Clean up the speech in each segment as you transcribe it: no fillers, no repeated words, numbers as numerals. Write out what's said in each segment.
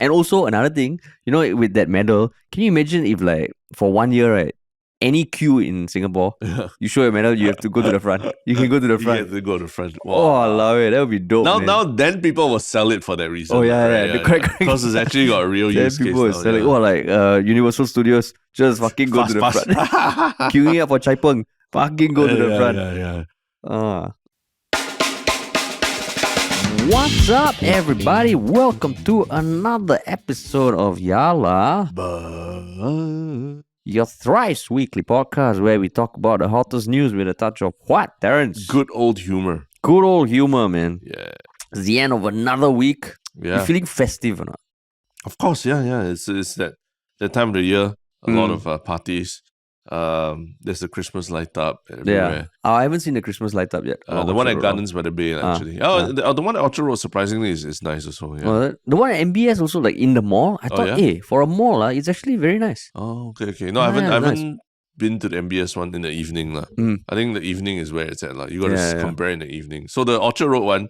And also another thing, with that medal, can you imagine if like for 1 year, right, any queue in Singapore, you show your medal, you have to go to the front. You can go to the You front. have to go to the front. Wow. Oh, I love it. That would be dope, man. Now, then people will sell it for that reason. Oh, yeah. Correct. Because it's actually got a real use case people now. selling, like Universal Studios, just fucking go to the front. Queuing up for Chai Peng, fucking go to the front. Yeah. What's up, everybody? Welcome to another episode of Yala, your thrice weekly podcast where we talk about the hottest news with a touch of what, Terrence? Good old humor. Good old humor, man. Yeah. It's the end of another week. Yeah. You feeling festive or not? Of course, yeah. It's that time of the year. A lot of parties. There's the Christmas light up everywhere. Yeah. I haven't seen the Christmas light up yet. The one at Gardens by the Bay, actually. The one at Orchard Road, surprisingly, is nice also. Yeah. The one at MBS also, like in the mall. I thought, for a mall, it's actually very nice. Oh, okay. No, I haven't been to the MBS one in the evening. I think the evening is where it's at. You got to compare in the evening. So the Orchard Road one,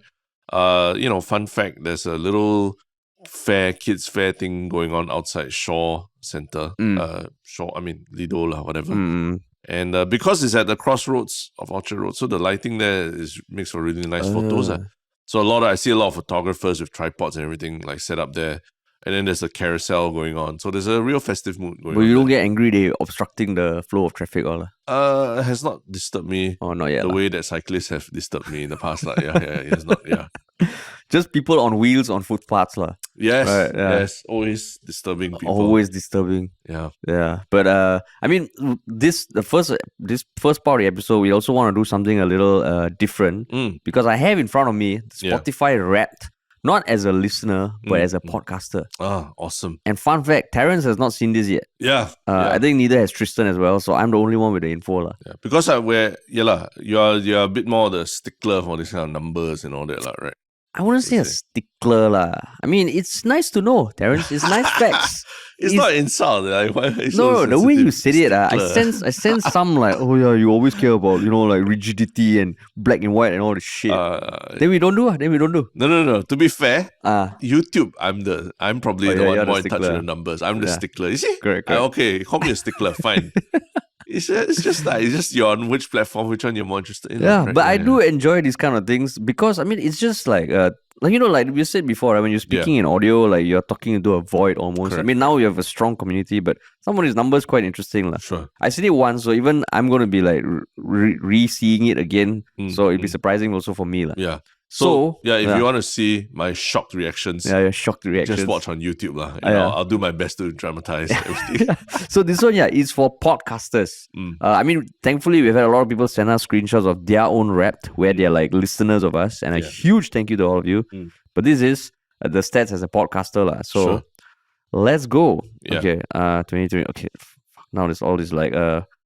fun fact, there's a little kids fair thing going on outside Shaw Centre. Lido whatever. And because it's at the crossroads of Orchard Road, so the lighting there makes for really nice photos. So I see a lot of photographers with tripods and everything set up there. And then there's a carousel going on. So there's a real festive mood going on. But you don't get angry they obstructing the flow of traffic all? It has not disturbed me. Oh, not yet. The way that cyclists have disturbed me in the past. It has not, Just people on wheels on footpaths. Yes, right, yes. Always disturbing people. Always disturbing. Yeah. Yeah. But this first part of the episode, we also want to do something a little different. Because I have in front of me Spotify Wrapped. Not as a listener, but as a podcaster. Ah, awesome. And fun fact, Terrence has not seen this yet. Yeah. I think neither has Tristen as well, so I'm the only one with the info. Yeah, because you're a bit more the stickler for this kind of numbers and all that, right? I wouldn't say a stickler. I mean, it's nice to know, Terrence. It's nice facts. It's not insult. No, the way you said it, I sense some you always care about, rigidity and black and white and all the shit. Then we don't do. No. To be fair, YouTube, I'm probably the one more in touch with the numbers. I'm the stickler. You see? Correct. Okay, call me a stickler, fine. It's just you're on which platform, which one you're more interested in. Yeah, right? But I do enjoy these kind of things because it's just like we said before, right? When you're speaking in audio, you're talking into a void almost. Correct. Now you have a strong community, but some of these numbers quite interesting. Sure. I said it once, so even I'm going to be re-seeing it again. So it'd be surprising also for me. Yeah. So if you want to see my shocked reactions, your shocked reactions, just watch on YouTube. I'll do my best to dramatize everything. So this one, is for podcasters. Thankfully, we've had a lot of people send us screenshots of their own Wrapped, where they're listeners of us, and a huge thank you to all of you. But this is the stats as a podcaster. So let's go. Yeah. Okay, 2020. Okay, now there's all this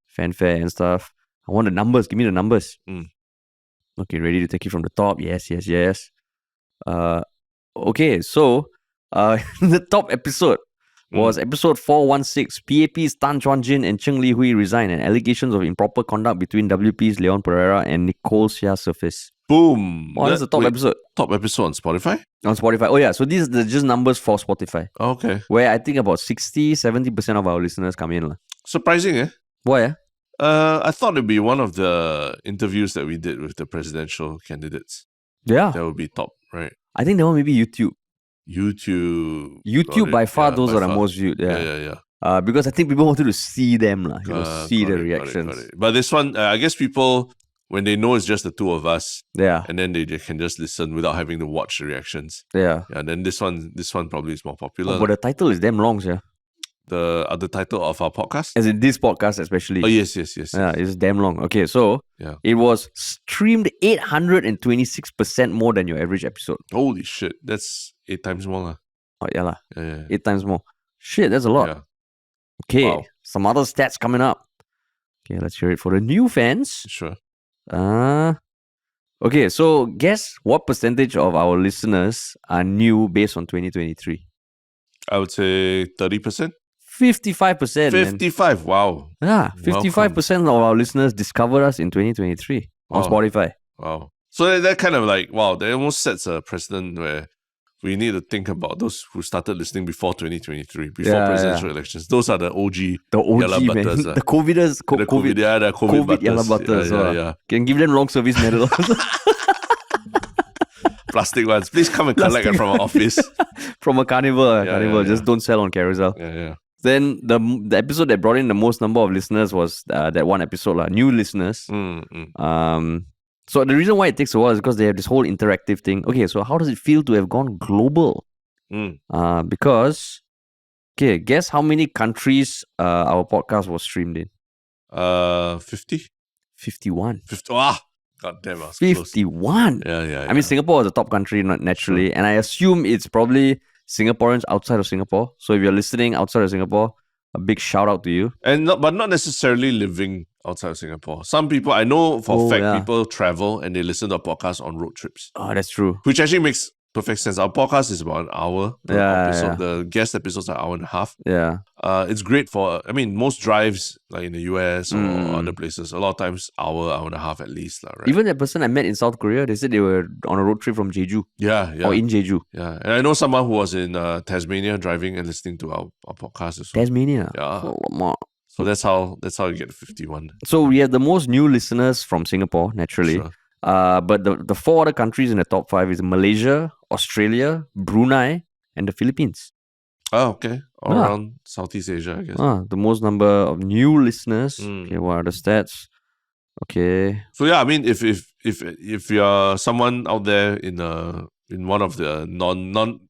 fanfare and stuff. I want the numbers. Give me the numbers. Okay, ready to take it from the top. Yes. Okay, so the top episode was episode 416. PAP's Tan Chuan Jin and Cheng Li Hui resign and allegations of improper conduct between WP's Leon Pereira and Nicole Xia surface. Boom. Oh, that's the top episode. Top episode on Spotify? On Spotify. Oh, yeah. So these are just numbers for Spotify. Okay. Where I think about 60-70% of our listeners come in. Surprising, eh? Why? I thought it'd be one of the interviews that we did with the presidential candidates. Yeah. That would be top, right? I think that one maybe YouTube. YouTube by far, those are the most viewed. Yeah. Because I think people wanted to see them, see the reactions. Got it. But this one, I guess people, when they know it's just the two of us, and then they can just listen without having to watch the reactions. Yeah. And then this one probably is more popular. But the title is damn long, yeah. The other title of our podcast? As in this podcast especially. Oh, yes. Yeah, it's damn long. Okay, so it was streamed 826% more than your average episode. Holy shit, that's 8 times more. Oh, yeah. Yeah. 8 times more. Shit, that's a lot. Yeah. Okay, some other stats coming up. Okay, let's hear it for the new fans. Sure. Okay, so guess what percentage of our listeners are new based on 2023? I would say 30%. 55%. 55, man. Wow. Yeah, 55% of our listeners discovered us in 2023 on Spotify. Wow. So that kind of that almost sets a precedent where we need to think about those who started listening before 2023, before presidential elections. Those are the OG yellow man. butters. The COVIDers. The COVID butters. yellow butters. Yeah. Can give them long service medal. Plastic ones. Please come and collect it from our office. From a carnival. Just don't sell on Carousell. Yeah. Then the episode that brought in the most number of listeners was that one episode, new listeners. So the reason why it takes a while is because they have this whole interactive thing. Okay, so how does it feel to have gone global? Because, okay, guess how many countries our podcast was streamed in? 50? 51. 50. God damn, I was 51. Close. Yeah. I mean, Singapore is a top country, not naturally, and I assume it's probably Singaporeans outside of Singapore. So if you're listening outside of Singapore, a big shout out to you. But not necessarily living outside of Singapore. Some people, I know for a fact, people travel and they listen to a podcast on road trips. Oh, that's true. Which actually makes perfect sense. Our podcast is about an hour per episode. Yeah. The guest episodes are an hour and a half. Yeah. It's great for, most drives, like in the US or other places, a lot of times hour and a half at least. Right? Even that person I met in South Korea, they said they were on a road trip from Jeju. Yeah. Or in Jeju. Yeah. And I know someone who was in Tasmania driving and listening to our podcast as well. Tasmania? Yeah. Oh, so that's how you get 51. So we have the most new listeners from Singapore, naturally. Sure. But the 4 other countries in the top 5 is Malaysia, Australia, Brunei, and the Philippines. Oh, okay. All around Southeast Asia, I guess. The most number of new listeners. Okay, what are the stats? Okay. So yeah, I mean, if you're someone out there in one of the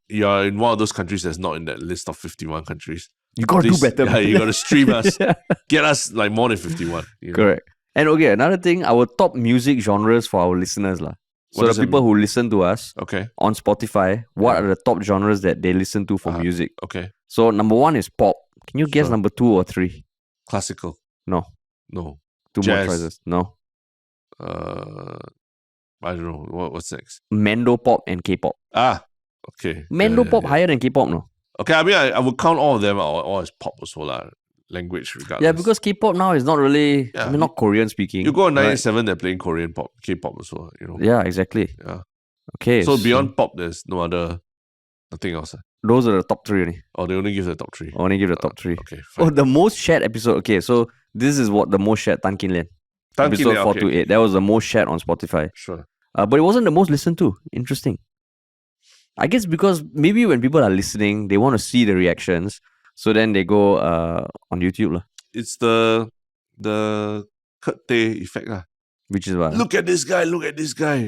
you're in one of those countries that's not in that list of 51 countries, you gotta do better. Yeah, you gotta stream us, get us like more than 51. Correct. And okay, another thing, our top music genres for our listeners lah. So the people who listen to us on Spotify, what are the top genres that they listen to for music? Okay. So number 1 is pop. Can you guess number 2 or 3? Classical. No. 2 Jazz. more choices. No. I don't know. What's next? Mando pop and K-pop. Okay. Mando pop higher than K-pop, no? Okay, I mean, I would count all of them all as pop also lah. Language regardless. Yeah, because K-pop now is not really, not Korean speaking. You go on 97, they're playing Korean pop, K-pop also, Yeah, exactly. Yeah. Okay. So beyond pop, there's nothing else. Those are the top 3 only. Oh, they only give the top 3. Only give the top 3. Okay, fine. Oh, the most shared episode. Okay, so this is what the most shared Tan Kin Lian. Episode 428. That was the most shared on Spotify. Sure. But it wasn't the most listened to. Interesting. I guess because maybe when people are listening, they want to see the reactions. So then they go on YouTube. It's the Kurt Tay effect. Which is what? Look at this guy.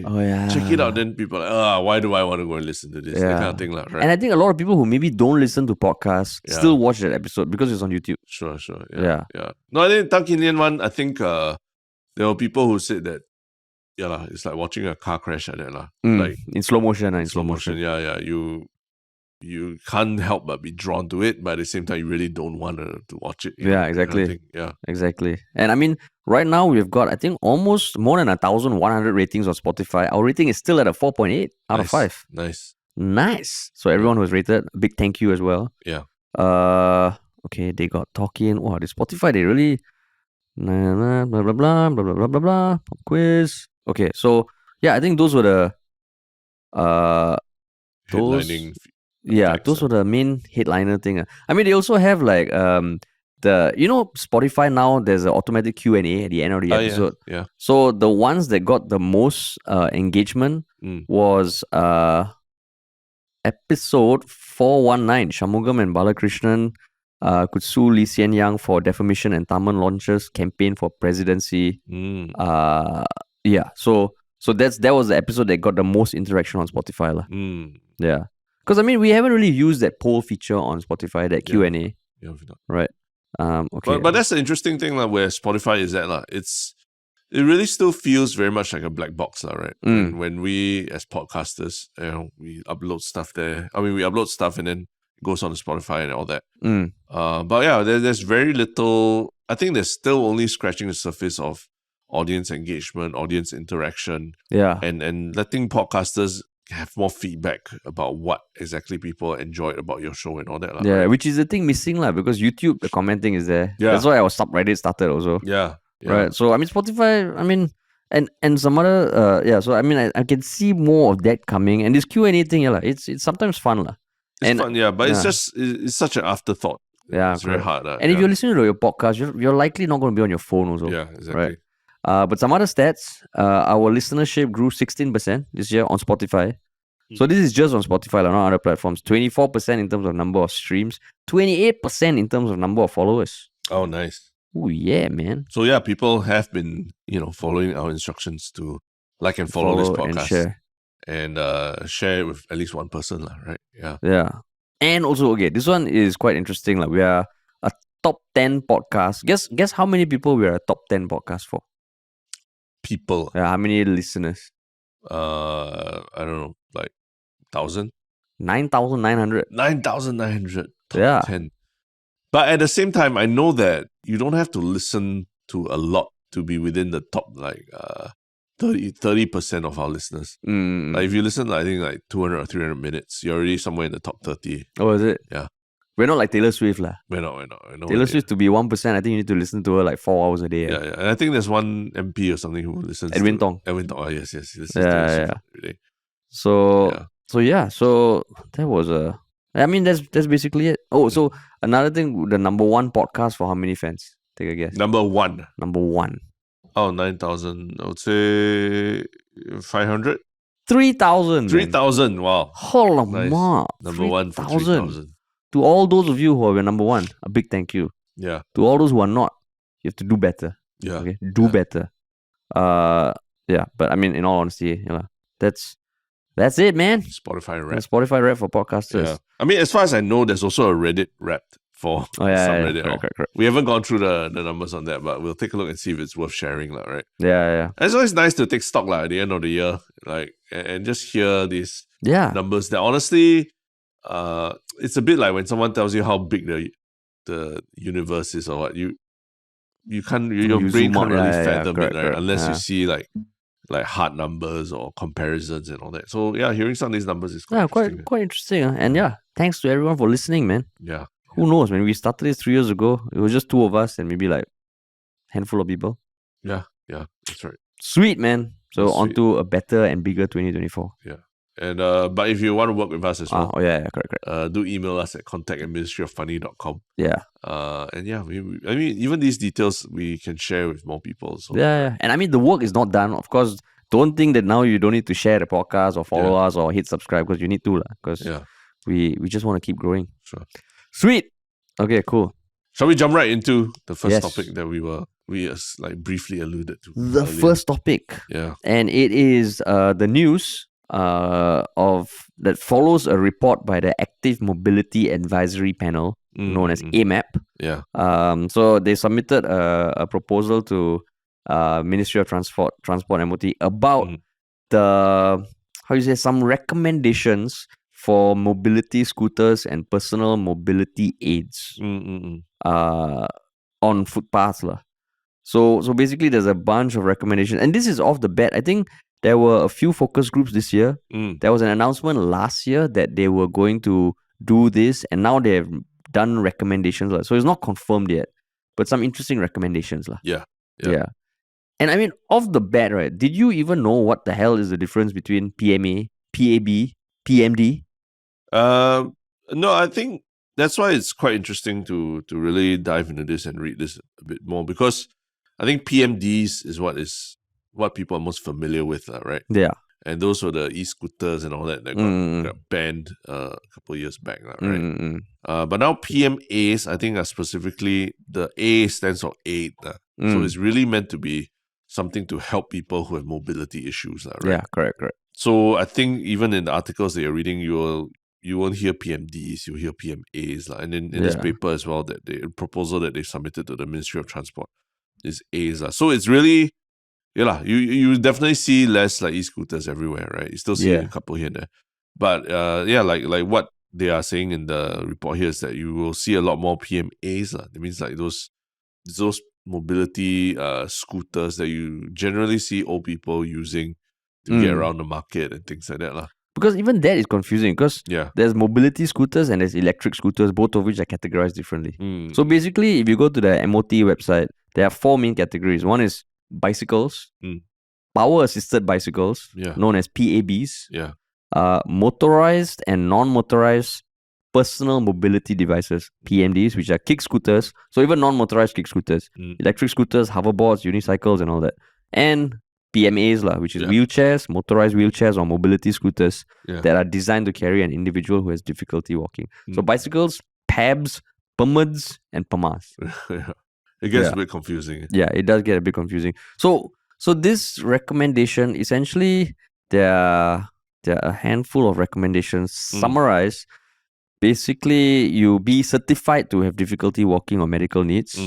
Oh, yeah. Check it out. Then people are like, why do I want to go and listen to this? That kind of thing. Right? And I think a lot of people who maybe don't listen to podcasts still watch that episode because it's on YouTube. Sure. Yeah. No, I think Tan Kin Lian one, I think there were people who said that, it's like watching a car crash like that. Like in slow motion. Yeah. You can't help but be drawn to it, but at the same time, you really don't want to watch it. Exactly. Kind of yeah, exactly. And I mean, right now we've got, I think, almost more than 1,100 ratings on Spotify. Our rating is still at a 4.8 out of 5. Nice. So everyone who's rated, a big thank you as well. Yeah. Okay, they got talking. Wow, the Spotify, they really blah blah blah blah blah blah blah blah. Pop quiz. Okay, so yeah, I think those were the headlining. Those were the main headliner thing. I mean, they also have like Spotify now, there's an automatic Q&A at the end of the episode. Yeah. So the ones that got the most engagement was episode 419. Shanmugam and Balakrishnan could sue Lee Hsien Yang for defamation and Taman launches campaign for presidency. So that was the episode that got the most interaction on Spotify. Yeah. Because, I mean, we haven't really used that poll feature on Spotify, that Q&A. Yeah, right. Okay. But that's the interesting thing where Spotify is at. It really still feels very much like a black box, right? When we, as podcasters, we upload stuff there. I mean, we upload stuff and then it goes on to Spotify and all that. But yeah, there's very little. I think there's still only scratching the surface of audience engagement, audience interaction. Yeah. And letting podcasters have more feedback about what exactly people enjoyed about your show and all that. Yeah, right? which is the thing missing because YouTube, the commenting is there. Yeah. That's why our subreddit started also. Yeah. Right. So, I mean, Spotify, And some other so I mean I can see more of that coming, and this Q&A thing, it's sometimes fun lah. It's fun, but it's such an afterthought. Yeah, it's very hard. And if you're listening to your podcast, you're likely not going to be on your phone also. Yeah, exactly. Right? But some other stats, our listenership grew 16% this year on Spotify. So this is just on Spotify, not other platforms. 24% in terms of number of streams, 28% in terms of number of followers. Oh, nice. Oh yeah, man. So yeah, people have been, following our instructions to like and follow this podcast and share it with at least one person, right? Yeah. Yeah. And also, okay, this one is quite interesting. Like, we are a top 10 podcast. Guess how many people we are a top 10 podcast for? People. Yeah, how many listeners? I don't know, like 1,000? 9,900. 9,900. Yeah. 10. But at the same time, I know that you don't have to listen to a lot to be within the top, like 30% of our listeners. Like if you listen, I think like 200 or 300 minutes, you're already somewhere in the top 30. Oh, is it? Yeah. We're not like Taylor Swift lah. We're not. Taylor Swift to be 1%, I think you need to listen to her like 4 hours a day. Yeah. And I think there's one MP or something who listens Edwin Tong. Edwin Tong. Oh, yes. He listens to every day. So that was I mean, that's basically it. Oh, so another thing, the number one podcast for how many fans? Take a guess. Number one. Oh, 9,000. I would say 500. 3,000. 3,000. Wow. Holy nice. Number 1 for 3,000. To all those of you who are number one, a big thank you. Yeah. To all those who are not, you have to do better. Yeah. Okay. Do better. Yeah. But I mean, in all honesty, that's it, man. Spotify Rap. Spotify Rap for podcasters. Yeah. I mean, as far as I know, there's also a Reddit Rap for subreddit. Correct. We haven't gone through the numbers on that, but we'll take a look and see if it's worth sharing, right? Yeah. And it's always nice to take stock at the end of the year, and just hear these numbers that honestly, it's a bit like when someone tells you how big the universe is or what, your brain can't really fathom it, right? Unless you see like hard numbers or comparisons and all that. So yeah, hearing some of these numbers is quite interesting. And thanks to everyone for listening, man. Yeah. Who knows? When we started this 3 years ago, it was just 2 of us and maybe like a handful of people. Yeah, that's right. Sweet, man. So on to a better and bigger 2024. Yeah. And but if you want to work with us as well, correct. Do email us at contact@ministryoffunny.com. Yeah. And I mean, even these details we can share with more people. So yeah. And I mean, the work is not done. Of course, don't think that now you don't need to share the podcast or follow us or hit subscribe, because you need to, because we just want to keep growing. Sure. Sweet. Okay, cool. Shall we jump right into the first topic that we briefly alluded to? The earlier. First topic. Yeah. And it is the news that follows a report by the Active Mobility Advisory Panel, known as AMAP. Yeah. So they submitted a proposal to Ministry of Transport MOT about some recommendations for mobility scooters and personal mobility aids on footpaths. So basically there's a bunch of recommendations, and this is off the bat. I think there were a few focus groups this year. There was an announcement last year that they were going to do this, and now they have done recommendations. So it's not confirmed yet, but some interesting recommendations. Yeah. And I mean, off the bat, right, did you even know what the hell is the difference between PMA, PAB, PMD? No, I think that's why it's quite interesting to really dive into this and read this a bit more, because I think PMDs is what people are most familiar with, right? Yeah. And those were the e-scooters and all that got banned a couple of years back, right? But now PMAs, I think, are specifically, the A stands for aid. So it's really meant to be something to help people who have mobility issues, right? Yeah, correct. So I think even in the articles that you're reading, you won't hear PMDs, you'll hear PMAs. And in this paper as well, that the proposal that they submitted to the Ministry of Transport is A's. So it's really, you definitely see less like e-scooters everywhere, right? You still see a couple here and there. But like what they are saying in the report here is that you will see a lot more PMAs. That means like those mobility scooters that you generally see old people using to get around the market and things like that. Because even that is confusing, because there's mobility scooters and there's electric scooters, both of which are categorized differently. So basically, if you go to the MOT website, there are 4 main categories. One is bicycles, power-assisted bicycles, known as PABs, motorized and non-motorized personal mobility devices, PMDs, which are kick scooters. So even non-motorized kick scooters, electric scooters, hoverboards, unicycles, and all that. And PMAs, which is wheelchairs, motorized wheelchairs or mobility scooters that are designed to carry an individual who has difficulty walking. So bicycles, PABs, PMDs, and PMAs. It gets a bit confusing. Yeah, it does get a bit confusing. So this recommendation, essentially, there are a handful of recommendations summarized. Basically, you be certified to have difficulty walking or medical needs.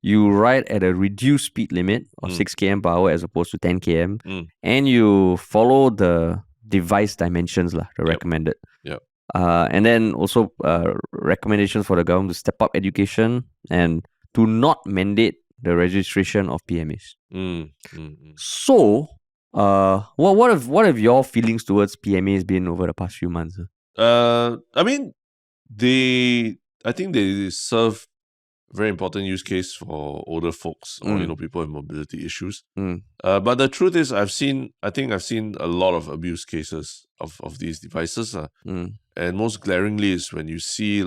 You ride at a reduced speed limit of 6 km per hour as opposed to 10 km. And you follow the device dimensions, the recommended. And then also recommendations for the government to step up education and to not mandate the registration of PMAs. So, what have your feelings towards PMAs been over the past few months? I mean, I think they serve very important use case for older folks or people with mobility issues. But the truth is, I think I've seen a lot of abuse cases of these devices. And most glaringly is when you see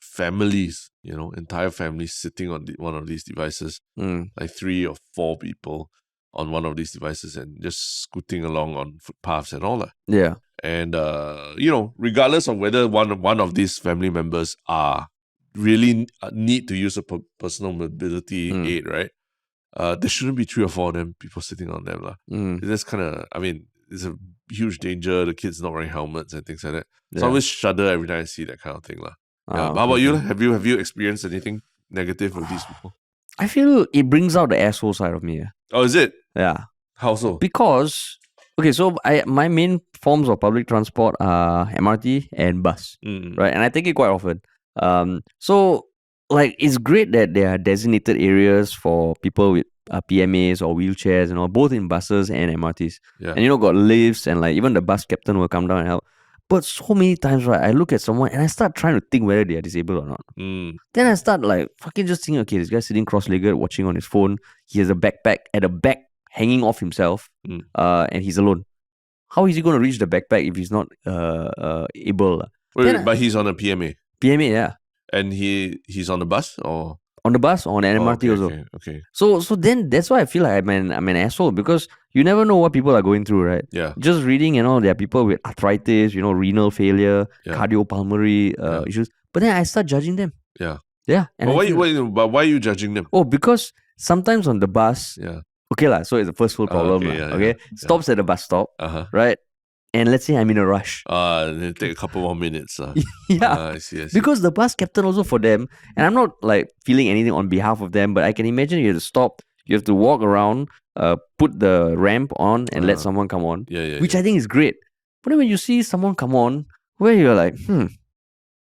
families, entire families sitting on one of these devices, like 3 or 4 people on one of these devices and just scooting along on footpaths and all that. Yeah. And regardless of whether one of these family members are really need to use a personal mobility aid, right? There shouldn't be 3 or 4 of them, people sitting on them. That's kind of, it's a huge danger. The kids not wearing helmets and things like that. So I always shudder every time I see that kind of thing. How about you? Have you experienced anything negative with these people? I feel it brings out the asshole side of me. Oh, is it? Yeah. How so? Because, so my main forms of public transport are MRT and bus, right? And I take it quite often. So it's great that there are designated areas for people with PMAs or wheelchairs and all, both in buses and MRTs. Yeah. And got lifts and even the bus captain will come down and help. But so many times, right, I look at someone and I start trying to think whether they are disabled or not. Then I start fucking just thinking, okay, this guy's sitting cross-legged watching on his phone. He has a backpack at the back hanging off himself, and he's alone. How is he going to reach the backpack if he's not able? Wait, but he's on a PMA. PMA, yeah. And he's on the bus or? On the bus or on an MRT also. Okay. So then that's why I feel like I'm an asshole, because you never know what people are going through, right? Yeah. Just reading, there are people with arthritis, renal failure, cardiopulmonary issues. But then I start judging them. Yeah. Yeah. And but why are you judging them? Oh, because sometimes on the bus, okay so it's the first world problem. Stops at the bus stop, right? And let's say I'm in a rush. Then take a couple more minutes. Yeah. I see. Because the bus captain also for them, and I'm not feeling anything on behalf of them, but I can imagine you have to stop, you have to walk around, put the ramp on and let someone come on. Which I think is great. But then when you see someone come on, where you're like,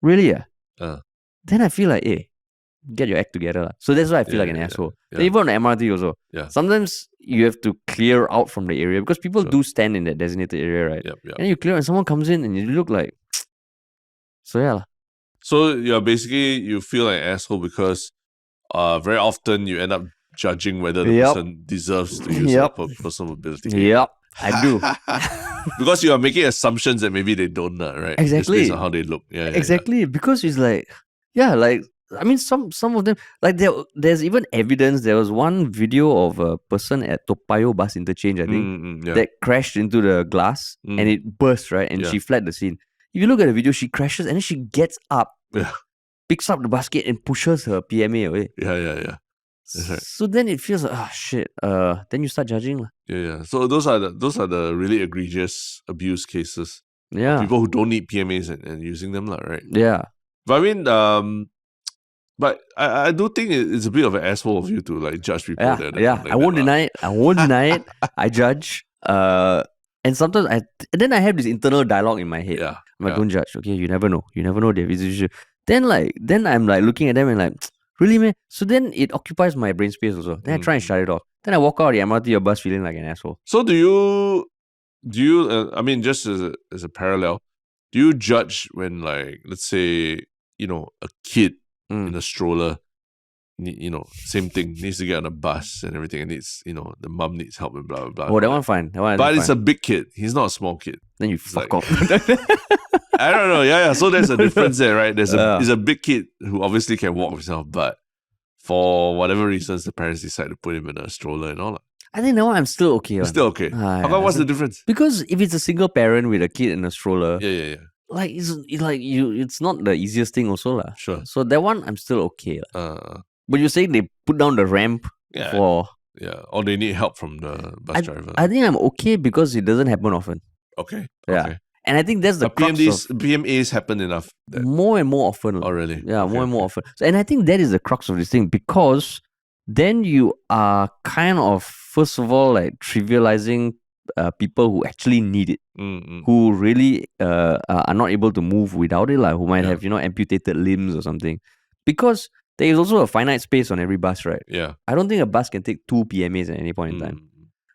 really? Then I feel like, hey, get your act together. So that's why I feel like an asshole. Even on the MRT also. Sometimes you have to clear out from the area because people do stand in that designated area, right? And you clear and someone comes in and you look like, so So you feel like an asshole because very often you end up judging whether the person deserves to use a personal mobility aid. Yep, I do. Because you are making assumptions that maybe they don't, right? Exactly. Just based on how they look. Exactly. Because it's some of them, there's even evidence. There was one video of a person at Toa Payoh bus interchange, I think, that crashed into the glass and it burst, right? And she fled the scene. If you look at the video, she crashes and then she gets up, picks up the basket and pushes her PMA away. Yeah. That's right. So then it feels like, shit. Then you start judging. Yeah. So those are the really egregious abuse cases. Yeah. People who don't need PMAs and using them, right? Yeah. But I mean, but I do think it's a bit of an asshole of you to judge people. I won't deny it. I judge. And sometimes I have this internal dialogue in my head. I'm like, don't judge. Okay, you never know. You never know their issue. Then I'm looking at them and really, man? So then it occupies my brain space also. Then I try and shut it off. Then I walk out of the MRT or bus feeling like an asshole. So do you? I mean, just as a parallel, do you judge when let's say a kid in a stroller same thing, needs to get on a bus and everything, and needs, the mom needs help and blah, blah, blah. Oh, that one fine. But it's a big kid. He's not a small kid. Then you fuck off. I don't know. Yeah. So there's a difference there, right? There's a big kid who obviously can walk himself, but for whatever reasons, the parents decide to put him in a stroller and all. I think that one I'm still okay. You're still okay. How come? What's the difference? Because if it's a single parent with a kid in a stroller, yeah. Like it's not the easiest thing also lah. Sure. So that one I'm still okay. But you're saying they put down the ramp for or they need help from the bus driver. I think I'm okay because it doesn't happen often. Okay. Yeah. Okay. And I think that's the PMAs happen enough. More and more often. Oh, really? Yeah, more and more often. And I think that is the crux of this thing, because then you are kind of, first of all, like trivializing people who actually need it, who really are not able to move without it, like who might have, amputated limbs or something. Because there is also a finite space on every bus, right? Yeah. I don't think a bus can take 2 PMAs at any point in time.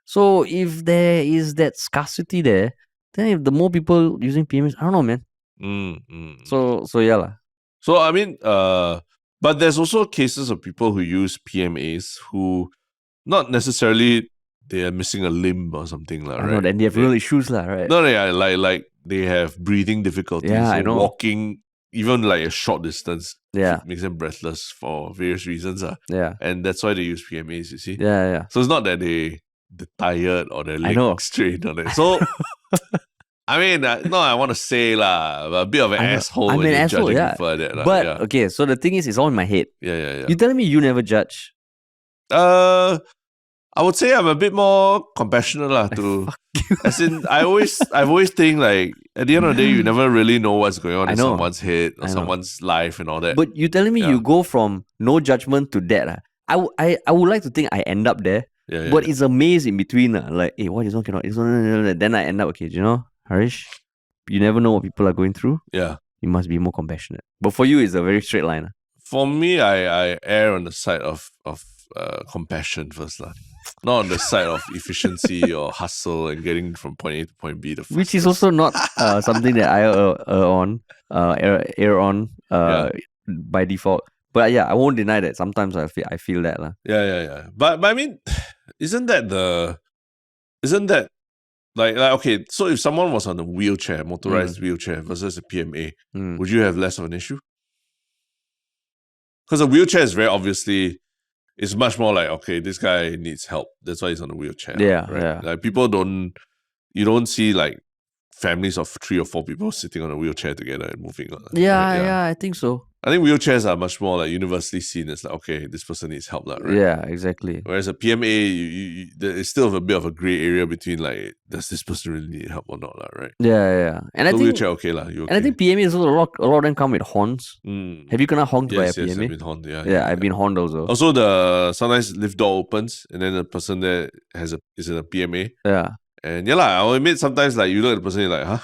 So if there is that scarcity there, then if the more people using PMAs, I don't know, man. So yeah lah. So I mean, but there's also cases of people who use PMAs who not necessarily they are missing a limb or something lah, right? I know, then they have real issues lah, right? No, yeah, like they have breathing difficulties. Yeah, I know. Walking even like a short distance, makes them breathless for various reasons. Yeah. And that's why they use PMAs, you see. Yeah. So it's not that they're tired or their leg strained on it. So I mean, no, I want to say a bit of an asshole. I'm an asshole, yeah. For that, but okay, so the thing is, it's all in my head. Yeah. You telling me you never judge? I would say I'm a bit more compassionate as in I've always think like at the end of the day you never really know what's going on in someone's head or someone's life and all that. But you telling me you go from no judgment to that. I would like to think I end up there. But it's a maze in between. Like, hey, what is one cannot? Then I end up, okay, do you know, Harish, you never know what people are going through. Yeah. You must be more compassionate. But for you, it's a very straight line. For me, I err on the side of compassion first. Not on the side of efficiency or hustle and getting from point A to point B. Which is also not something that I err on by default. But yeah, I won't deny that sometimes I feel that. Yeah. But I mean, isn't that like okay, so if someone was on a wheelchair, motorized wheelchair versus a PMA, would you have less of an issue? Because a wheelchair is very obviously, it's much more like, okay, this guy needs help. That's why he's on a wheelchair. Yeah, right? yeah. Like you don't see like families of 3 or 4 people sitting on a wheelchair together and moving. Yeah, I think so. I think wheelchairs are much more like universally seen as like, okay, this person needs help, right? Yeah, exactly. Whereas a PMA, it's still a bit of a grey area between like, does this person really need help or not, right? Yeah. And so I think wheelchair, okay. And I think PMA is also a lot of them come with horns. Have you gonna honked by a PMA? Yes, I've been horned. Yeah, I've been horned also. Also, sometimes lift door opens and then the person there is in a PMA. Yeah. And I'll admit sometimes like you look at the person, you're like, huh?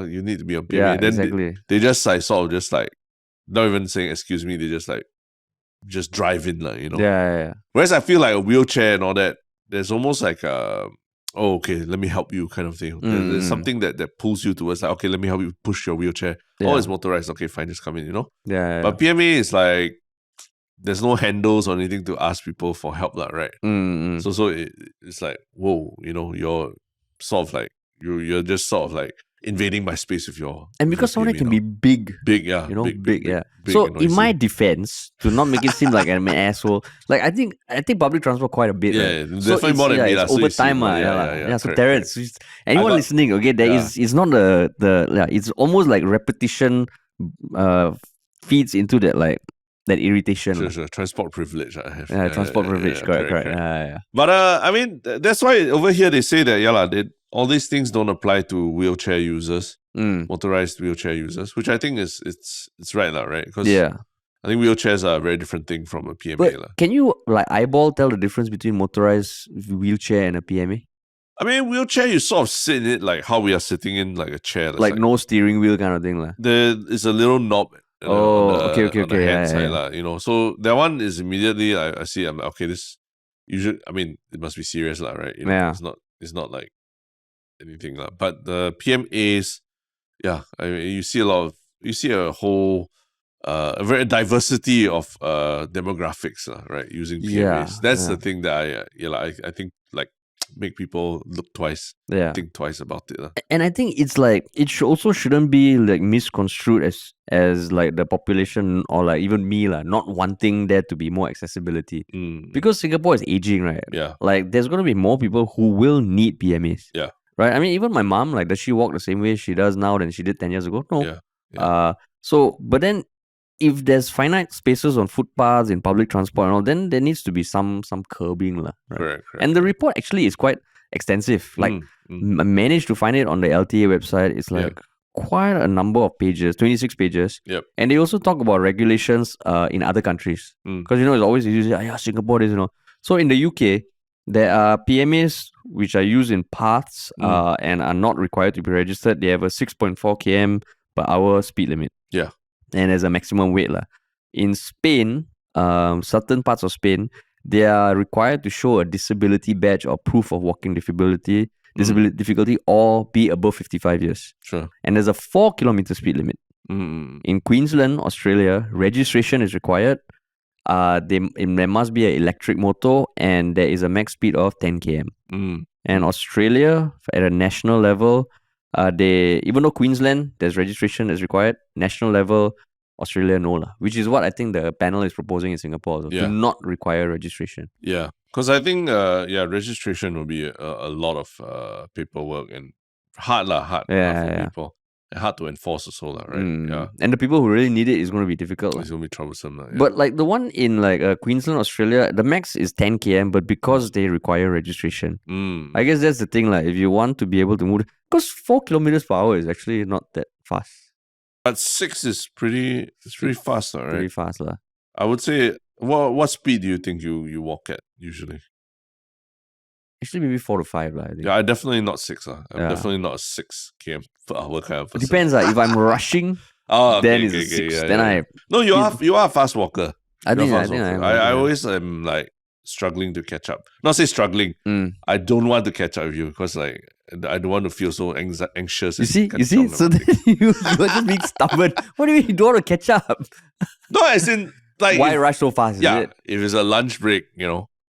You need to be on PMA. Yeah, then exactly. They just like sort of just like, not even saying excuse me, they just drive in, like, Yeah. Whereas I feel like a wheelchair and all that, there's almost like okay, let me help you kind of thing. There's something that pulls you towards like, okay, let me help you push your wheelchair. Yeah. Oh, it's motorized. Okay, fine, just come in, Yeah. But PMA is like, there's no handles or anything to ask people for help, right? So it's like, whoa, you're sort of like, you're just sort of like invading my space with your... And because someone can be big. Big, yeah. Big, yeah. So in my defense, to not make it seem like I'm an asshole, like I think public transport quite a bit. Yeah, right? definitely more than me. It's over time. So Terrence, anyone listening, okay, it's not it's almost like repetition feeds into that that irritation. Sure. Transport privilege I have. Yeah, transport privilege, correct. Yeah. But I mean, that's why over here they say that, all these things don't apply to wheelchair users, motorized wheelchair users, which I think it's right, right? Because I think wheelchairs are a very different thing from a PMA. But can you eyeball tell the difference between motorized wheelchair and a PMA? I mean, wheelchair, you sort of sit in it like how we are sitting in like a chair. Like no steering wheel kind of thing. There is a little knob. Okay. On the hand side, So that one is immediately I see. I'm like, okay, this usually. I mean, it must be serious, right? It's not like anything, But the PMAs, I mean, you see a whole a very diversity of demographics, right? Using PMAs. That's the thing that I think like make people look twice, think twice about it. And I think it's like also shouldn't be like misconstrued as like the population or like even me not wanting there to be more accessibility. Because Singapore is aging, right? Yeah. Like there's gonna be more people who will need PMAs. Yeah. Right? I mean, even my mom, like, does she walk the same way she does now than she did 10 years ago? No. Yeah. So, but then if there's finite spaces on footpaths, in public transport and all, then there needs to be some curbing. Right? Correct. And the report actually is quite extensive. Like, I managed to find it on the LTA website. It's like quite a number of pages, 26 pages. Yep. And they also talk about regulations in other countries. Because, it's always easy to say, Singapore is, So in the UK, there are PMAs which are used in paths and are not required to be registered. They have a 6.4 km per hour speed limit. Yeah. And there's a maximum weight. In Spain, certain parts of Spain, they are required to show a disability badge or proof of walking difficulty or be above 55 years. Sure. And there's a 4 kilometer speed limit. In Queensland, Australia, registration is required. There must be an electric motor and there is a max speed of 10 km. And Australia, at a national level, even though Queensland, there's registration is required, national level, Australia, no. Which is what I think the panel is proposing in Singapore also, to not require registration. Yeah, because I think, registration will be a lot of paperwork and hard for people. And hard to enforce also, right? Yeah. And the people who really need it is going to be difficult. It's going to be troublesome. Yeah. But like the one in like Queensland, Australia, the max is 10 km, but because they require registration. I guess that's the thing. If you want to be able to move, because 4 kilometers per hour is actually not that fast. But 6 is pretty fast, right? Pretty fast. I would say, what speed do you think you walk at usually? Actually, maybe 4 to 5. I think. Yeah, I'm definitely not 6. I'm definitely not a 6 km per hour kind of person. It depends. If I'm rushing, then it's a 6. Then No, you are a fast walker. I always am like struggling to catch up. Not say struggling. I don't want to catch up with you because I don't want to feel so anxious. You see? So then you're just being stubborn. What do you mean you don't want to catch up? No, as in like why rush so fast? If it's a lunch break,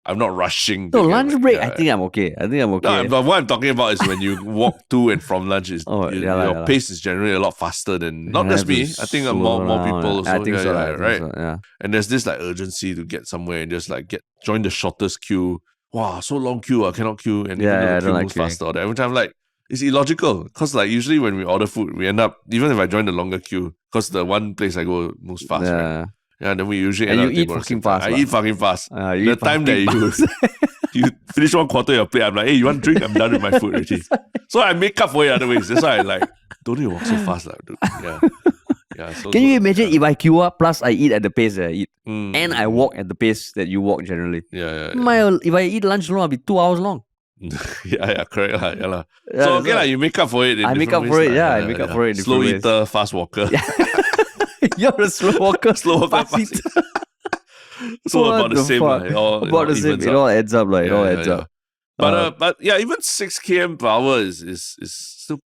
I'm not rushing. No, lunch break, I think I'm okay. No, but what I'm talking about is when you walk to and from lunch, your pace is generally a lot faster than, not just me, I think more people also. I think so, right? So. And there's this like urgency to get somewhere and just like join the shortest queue. Wow, so long queue, I cannot queue. And even though the queue moves faster. Every time like, it's illogical. Because like usually when we order food, we end up, even if I join the longer queue, because the one place I go moves fast, right? Yeah, then we usually end up eat fucking fast. I eat fucking fast. The time that you finish 1/4 your plate, I'm like, hey, you want drink? I'm done with my food already. So I make up for it other ways. That's why I like, don't you walk so fast, dude. Yeah. Can you imagine if I queue up plus I eat at the pace that I eat, and I walk at the pace that you walk generally? Yeah. If I eat lunch long, I'll be 2 hours long. Yeah, correct. So okay, you make up for it. I make up for it. I make up for it. Slow eater, fast walker. You're a slow walker, fast eater. So about the same. About the same. It all adds up. It all adds up. But even 6 km per hour is still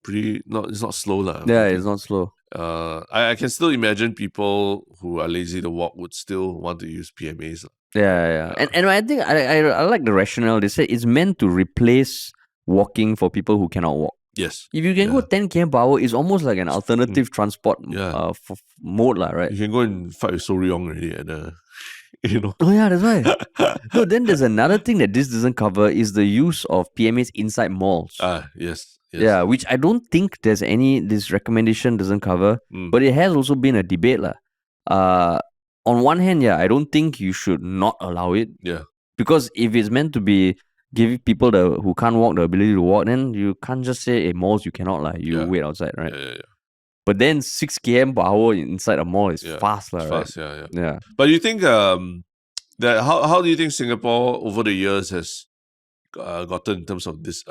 pretty. It's not slow it's not slow. I can still imagine people who are lazy to walk would still want to use PMAs. Yeah. And I think I like the rationale. They say it's meant to replace walking for people who cannot walk. Yes. If you can go 10 km per hour, it's almost like an alternative transport mode, right? You can go and fight with So Ryong already at the, Oh yeah, that's right. No, then there's another thing that this doesn't cover is the use of PMAs inside malls. Yes. Yeah, which I don't think this recommendation doesn't cover, but it has also been a debate. On one hand, I don't think you should not allow it. Yeah. Because if it's meant to be give people who can't walk the ability to walk, then you can't just say, hey, malls, you cannot, you wait outside, right? Yeah. But then 6 km per hour inside a mall is fast, right? Fast, yeah. But you think, that how do you think Singapore over the years has gotten in terms of this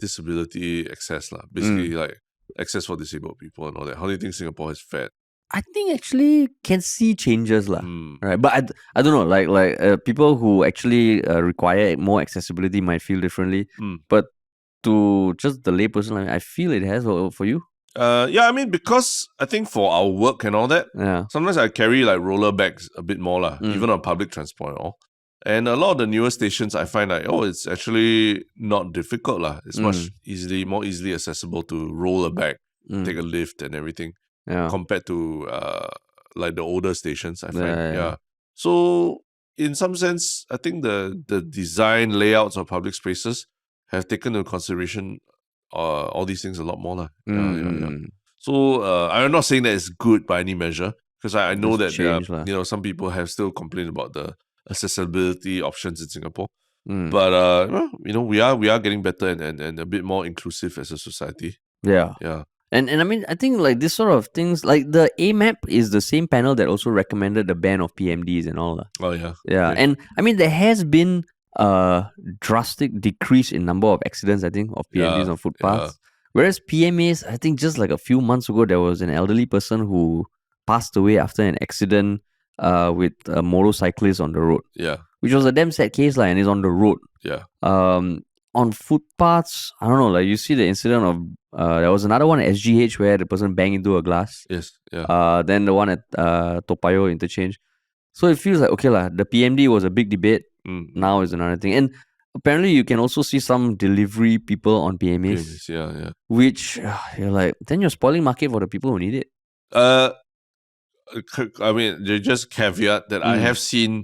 disability access, basically like access for disabled people and all that? How do you think Singapore has fared? I think actually can see changes right? But I don't know, like people who actually require more accessibility might feel differently. But to just the layperson, I feel it has for you. Yeah, I mean, because I think for our work and all that, sometimes I carry like roller bags a bit more, even on public transport and all. And a lot of the newer stations, I find like, it's actually not difficult. It's more easily accessible to roll a bag, take a lift and everything, compared to like the older stations, I find. Yeah. So in some sense, I think the design layouts of public spaces have taken into consideration all these things a lot more. Yeah. So I'm not saying that it's good by any measure, because I know that there are, some people have still complained about the accessibility options in Singapore. But we are getting better and a bit more inclusive as a society. Yeah. And I mean, I think like this sort of things, like the AMAP is the same panel that also recommended the ban of PMDs and all. Oh yeah. Yeah. Okay. And I mean, there has been a drastic decrease in number of accidents, I think, of PMDs on footpaths. Whereas PMAs, I think just like a few months ago, there was an elderly person who passed away after an accident with a motorcyclist on the road. Yeah. Which was a damn sad case, and is on the road. Yeah. On footpaths, I don't know, like you see the incident of there was another one at SGH where the person banged into a glass. Yes. Yeah. Then the one at Toa Payoh interchange. So it feels like, okay, the PMD was a big debate. Now is another thing. And apparently you can also see some delivery people on PMAs. Yeah. Which you're like, then you're spoiling market for the people who need it. I mean, just caveat that I have seen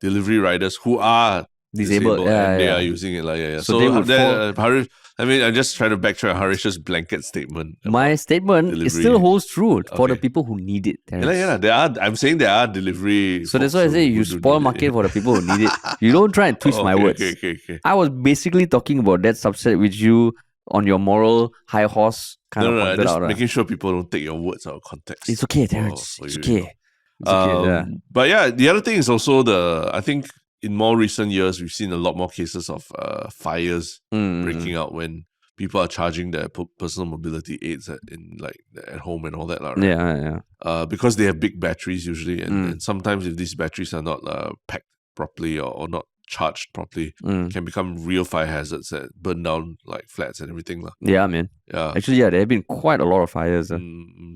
delivery riders who are disabled and they are using it. So Harish, I mean, I'm just trying to backtrack Harish's blanket statement. My statement it still holds true for the people who need it. I'm saying there are delivery. So that's why I say you spoil market for the people who need it. You don't try and twist my words. Okay. I was basically talking about that subset which you on your moral high horse kind of pointed out. Making sure people don't take your words out of context. It's okay, Terrence. It's okay. It's okay. But yeah, the other thing is also I think in more recent years, we've seen a lot more cases of fires breaking out when people are charging their personal mobility aids at home and all that. Right? Yeah. Because they have big batteries usually, and sometimes if these batteries are not packed properly or not charged properly, can become real fire hazards that burn down like flats and everything. Yeah, man. Yeah. Actually, there have been quite a lot of fires.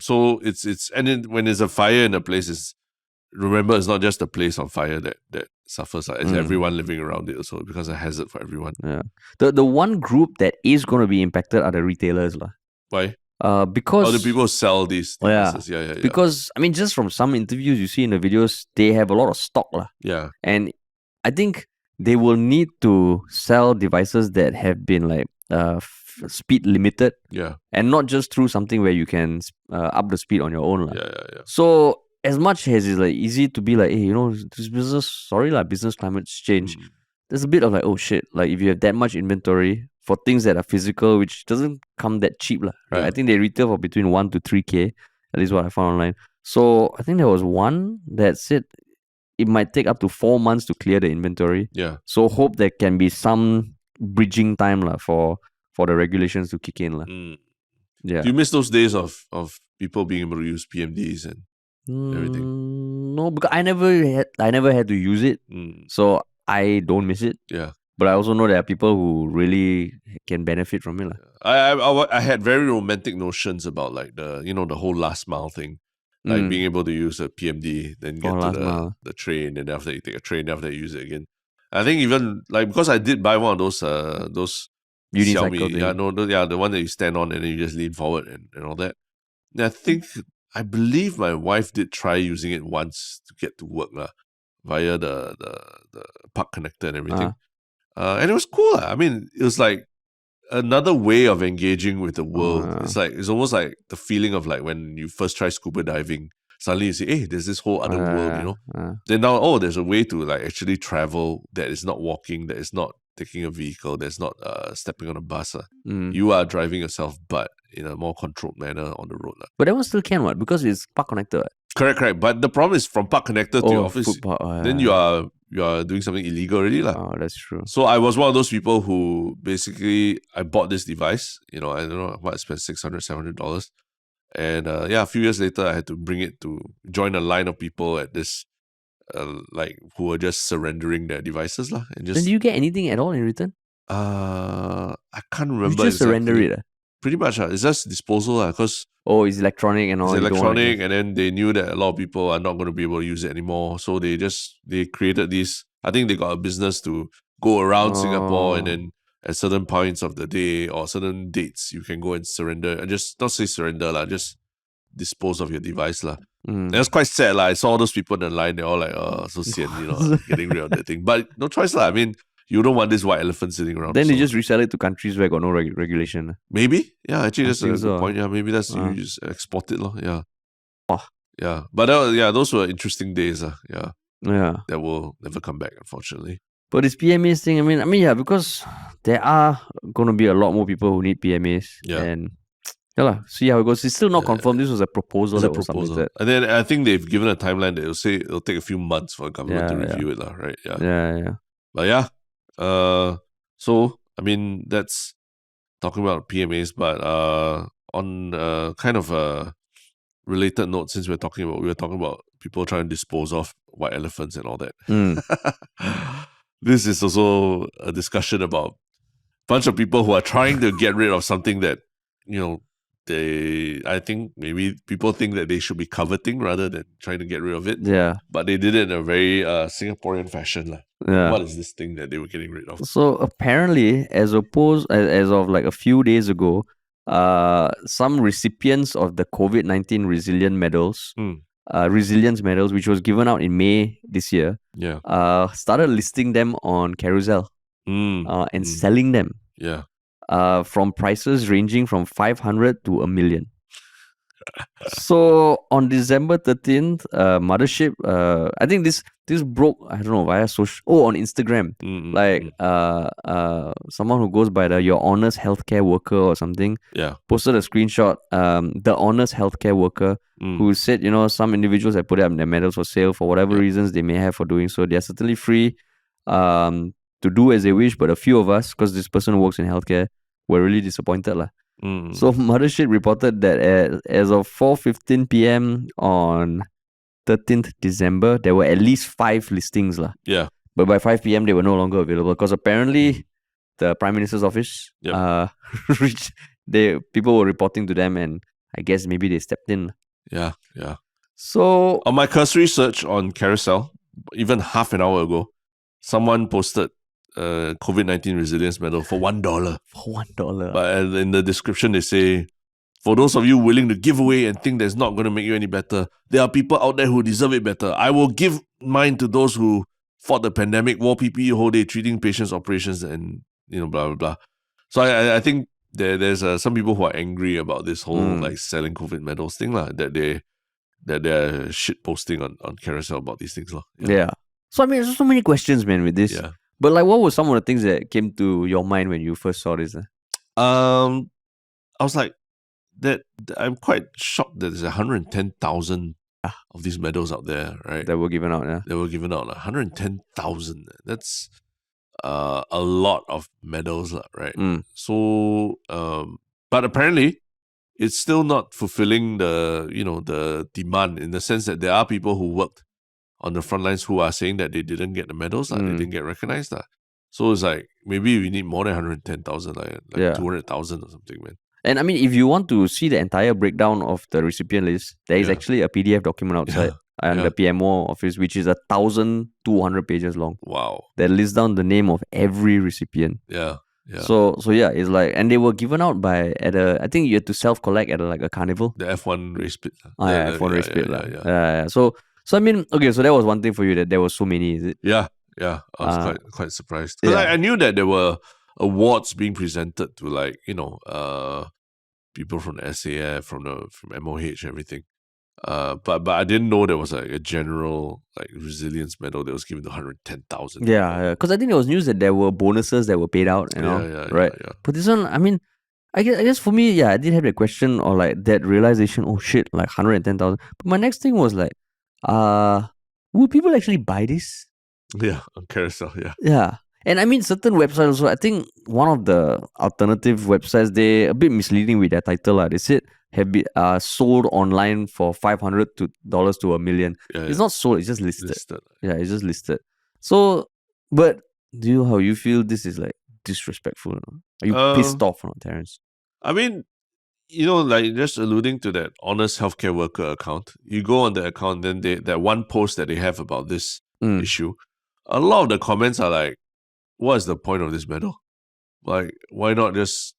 So when there's a fire in a place, remember, it's not just the place on fire that suffers. It's everyone living around it also. It becomes a hazard for everyone. Yeah. The one group that is going to be impacted are the retailers. Why? Because the people who sell these devices. Yeah. Because, I mean, just from some interviews you see in the videos, they have a lot of stock. Yeah. And I think they will need to sell devices that have been speed limited. Yeah. And not just through something where you can up the speed on your own. Yeah. So as much as it's easy to be hey, this business climate's change. There's a bit of oh shit, if you have that much inventory for things that are physical, which doesn't come that cheap, right? Yeah. I think they retail for between 1 to 3K, at least what I found online. So I think there was one that said it might take up to 4 months to clear the inventory. Yeah. So hope there can be some bridging time for the regulations to kick in. Yeah. Do you miss those days of people being able to use PMDs and everything? No, because I never had to use it, so I don't miss it. Yeah, but I also know there are people who really can benefit from it. I had very romantic notions about the whole last mile thing, being able to use a PMD, then get to the train, and after you take a train, after you use it again. I think even because I did buy one of those unicycle Xiaomi, the one that you stand on and then you just lean forward and all that. And I believe my wife did try using it once to get to work via the park connector and everything. And it was cool. I mean, it was like another way of engaging with the world. It's almost like the feeling of when you first try scuba diving. Suddenly you say, hey, there's this whole other world, Then now, there's a way to actually travel that is not walking, that is not taking a vehicle, that's not stepping on a bus. You are driving yourself, but in a more controlled manner on the road. But that one still can, what? Because it's park connector. Correct. But the problem is from park connector to your office, then you are doing something illegal already. Oh, that's true. So I was one of those people who basically, I bought this device, I don't know what, I spent $600, $700. And a few years later, I had to bring it to join a line of people at this, who were just surrendering their devices. And then do you get anything at all in return? I can't remember. You just surrender it. pretty much. It's just disposal because it's electronic and all. It's electronic, and then they knew that a lot of people are not going to be able to use it anymore. So they created this. I think they got a business to go around Singapore, and then at certain points of the day or certain dates, you can go and surrender. And just not say surrender, just dispose of your device. It was quite sad. I saw all those people in the line, they're all like, so sian, getting rid of that thing. But no choice. I mean, you don't want this white elephant sitting around. Then they just resell it to countries where got no regulation. Maybe. Yeah, actually, that's a good point. Yeah, maybe that's you just export it. Yeah. Yeah. But those were interesting days. Yeah. That will never come back, unfortunately. But this PMAs thing, I mean, yeah, because there are going to be a lot more people who need PMAs. Yeah. And see how it goes. It's still not confirmed. This was a proposal that was submitted. And then I think they've given a timeline that it'll take a few months for the government to review it, right? Yeah. But yeah. So I mean that's talking about PMAs, but on kind of a related note, since we were talking about people trying to dispose of white elephants and all that. This is also a discussion about a bunch of people who are trying to get rid of something that I think maybe people think that they should be coveting rather than trying to get rid of it. Yeah. But they did it in a very Singaporean fashion. Yeah. What is this thing that they were getting rid of? So apparently, as of like a few days ago, some recipients of the COVID-19 resilience medals, which was given out in May this year, started listing them on Carousell and selling them. Yeah. From prices ranging from 500 to $1 million. So on December 13th, Mothership, I think this broke, I don't know, via social, on Instagram. Someone who goes by the Your Honest Healthcare Worker or something, posted a screenshot, the Honest Healthcare Worker, who said, some individuals have put up their medals for sale for whatever reasons they may have for doing so. They're certainly free to do as they wish, but a few of us, because this person works in healthcare, were really disappointed. So Mothership reported that as of 4:15 p.m. on 13th December, there were at least 5 listings. Yeah. But by 5 p.m. they were no longer available because apparently the Prime Minister's office, people were reporting to them, and I guess maybe they stepped in. Yeah. So on my cursory search on Carousell, even half an hour ago, someone posted COVID-19 resilience medal for $1. For $1. But in the description, they say, for those of you willing to give away and think that's not going to make you any better, there are people out there who deserve it better. I will give mine to those who fought the pandemic, wore PPE whole day, treating patients, operations, and blah, blah, blah. So I think there's some people who are angry about this whole selling COVID medals thing, that they're shit posting on Carousell about these things. Yeah. So I mean, there's so many questions, man, with this. Yeah. But what were some of the things that came to your mind when you first saw this? I was like, that I'm quite shocked that there's 110,000 of these medals out there, right? That were given out, yeah. They were given out, 110,000. That's a lot of medals, right? So, but apparently, it's still not fulfilling the demand, in the sense that there are people who worked on the front lines who are saying that they didn't get the medals, they didn't get recognized. So it's like, maybe we need more than 110,000, like 200,000 or something, man. And I mean, if you want to see the entire breakdown of the recipient list, there is actually a PDF document outside the PMO office, which is 1,200 pages long. Wow. That lists down the name of every recipient. Yeah. So it's like, and they were given out I think you had to self-collect at a carnival. The F1 race pit. F1 race pit. So I mean, okay, so that was one thing for you, that there were so many, is it? Yeah. I was quite surprised. Because I knew that there were awards being presented to people from the SAF, from MOH, everything. But I didn't know there was a general resilience medal that was given to 110,000. Yeah, because I think there was news that there were bonuses that were paid out, right? Yeah. But this one, I mean, I guess for me, I did have that question, or that realization, oh shit, 110,000. But my next thing was will people actually buy this? Yeah, on Carousell, yeah. Yeah. And I mean, certain websites also, I think one of the alternative websites, they're a bit misleading with their title. They said have been sold online for $500 to $1 million. It's not sold, it's just listed. Yeah, it's just listed. So, but how you feel this is disrespectful? Are you pissed off, Terrence? I mean, like just alluding to that honest healthcare worker account, you go on the account, then that one post that they have about this issue, a lot of the comments are like, what is the point of this medal? Like, why not just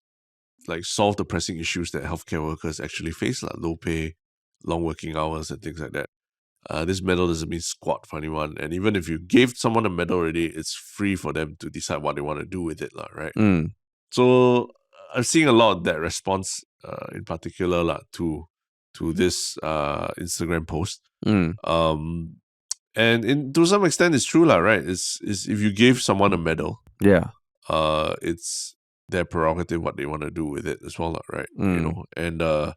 like solve the pressing issues that healthcare workers actually face, like low pay, long working hours, and things like that. This medal doesn't mean squat for anyone. And even if you gave someone a medal already, it's free for them to decide what they want to do with it, right? So I'm seeing a lot of that response, in particular, to this Instagram post. And to some extent, it's true, right? Is if you gave someone a medal, it's their prerogative what they want to do with it as well, right? And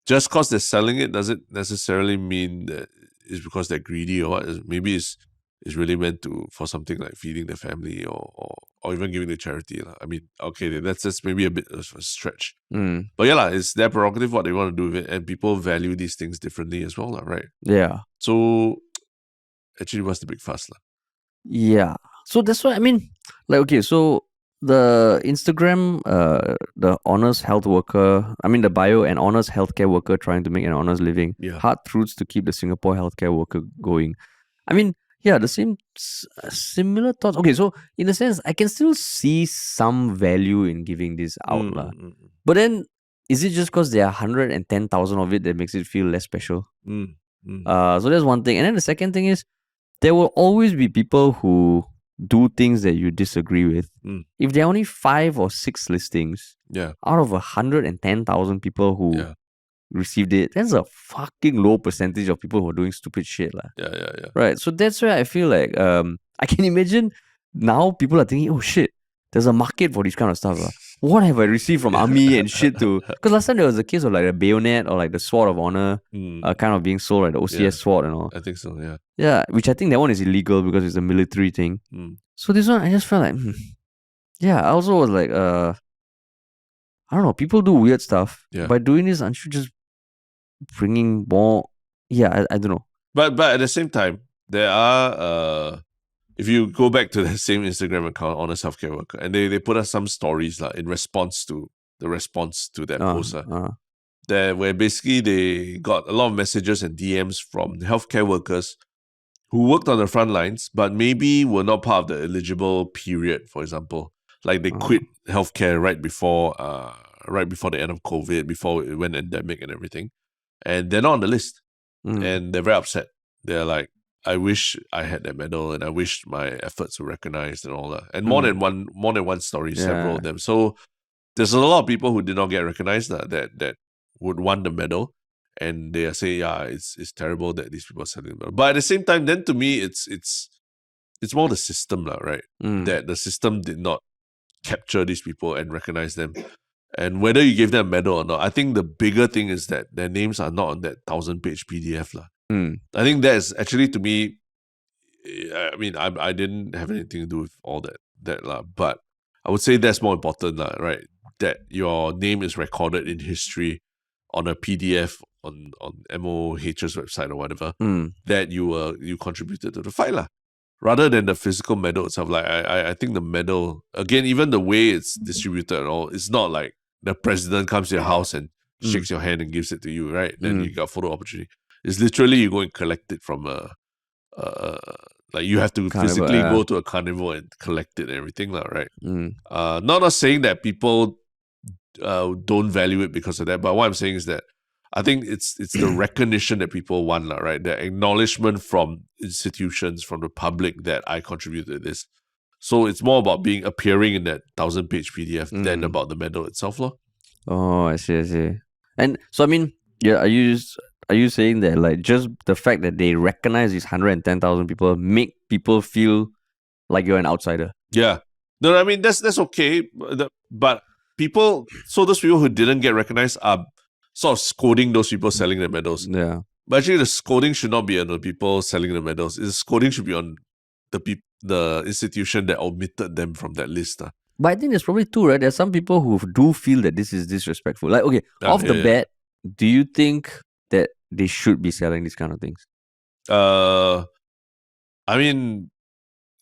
just because they're selling it doesn't necessarily mean that it's because they're greedy or what. Maybe it's really meant for something like feeding the family or even giving to charity. I mean, okay, that's maybe a bit of a stretch. But yeah, it's their prerogative what they want to do with it, and people value these things differently as well, right? Yeah. So actually, what's the big fuss? Yeah. So that's why, I mean, like, okay, so the Instagram, the honest health worker, I mean, the bio, an honest healthcare worker trying to make an honest living. Yeah. Hard truths to keep the Singapore healthcare worker going. I mean, yeah, the same, similar thoughts. Okay, so in a sense, I can still see some value in giving this out. But then, is it just because there are 110,000 of it that makes it feel less special? So that's one thing. And then the second thing is, there will always be people who do things that you disagree with. If there are only 5 or 6 listings out of 110,000 people who received it, that's a fucking low percentage of people who are doing stupid shit. Yeah. Right. So that's where I feel like I can imagine now people are thinking, oh shit, there's a market for this kind of stuff. What have I received from army and shit to? Because last time there was a case of like a bayonet or like the sword of honor kind of being sold, like the OCS sword and all. I think so, yeah. Yeah, which I think that one is illegal because it's a military thing. So this one, I just felt like, yeah, I also was like, I don't know, people do weird stuff. Yeah. By doing this, aren't you just bringing more? Yeah, I don't know. But at the same time, there are, if you go back to the same Instagram account, Honest Healthcare Worker, and they put up some stories in response to that post. Where basically they got a lot of messages and DMs from healthcare workers who worked on the front lines, but maybe were not part of the eligible period, for example. Like they quit healthcare right before the end of COVID, before it went endemic and everything. And they're not on the list. And they're very upset. They're like, I wish I had that medal and I wish my efforts were recognized and all that. And more than one story, several of them. So there's a lot of people who did not get recognized that would want the medal. And they are saying, yeah, it's terrible that these people are selling the medal. But at the same time, then to me, it's more the system, right? That the system did not capture these people and recognize them. And whether you give them a medal or not, I think the bigger thing is that their names are not on that 1,000-page PDF. I think that is actually, to me, I mean, I didn't have anything to do with all that, but I would say that's more important, right? That your name is recorded in history on a PDF on MOH's website or whatever, that you contributed to the fight, rather than the physical medal itself. Like I think the medal, again, even the way it's distributed and all, it's not like the president comes to your house and shakes your hand and gives it to you, right? Then you got photo opportunity. It's literally you go and collect it from like you have to physically go to a carnival and collect it and everything, right? Not saying that people don't value it because of that, but what I'm saying is that I think it's the recognition that people want, right? The acknowledgement from institutions, from the public that I contributed to this. So it's more about appearing in that 1,000-page PDF than about the medal itself, Oh, I see. And so, I mean, yeah, are you saying that like just the fact that they recognize these 110,000 people make people feel like you're an outsider? Yeah. No, I mean that's okay, but those people who didn't get recognized are sort of scolding those people selling the medals. Yeah. But actually, the scolding should not be on the people selling the medals. The scolding should be on the institution that omitted them from that list. But I think there's probably two, right? There's some people who do feel that this is disrespectful. Like, okay, off the bat, do you think that they should be selling these kind of things? I mean,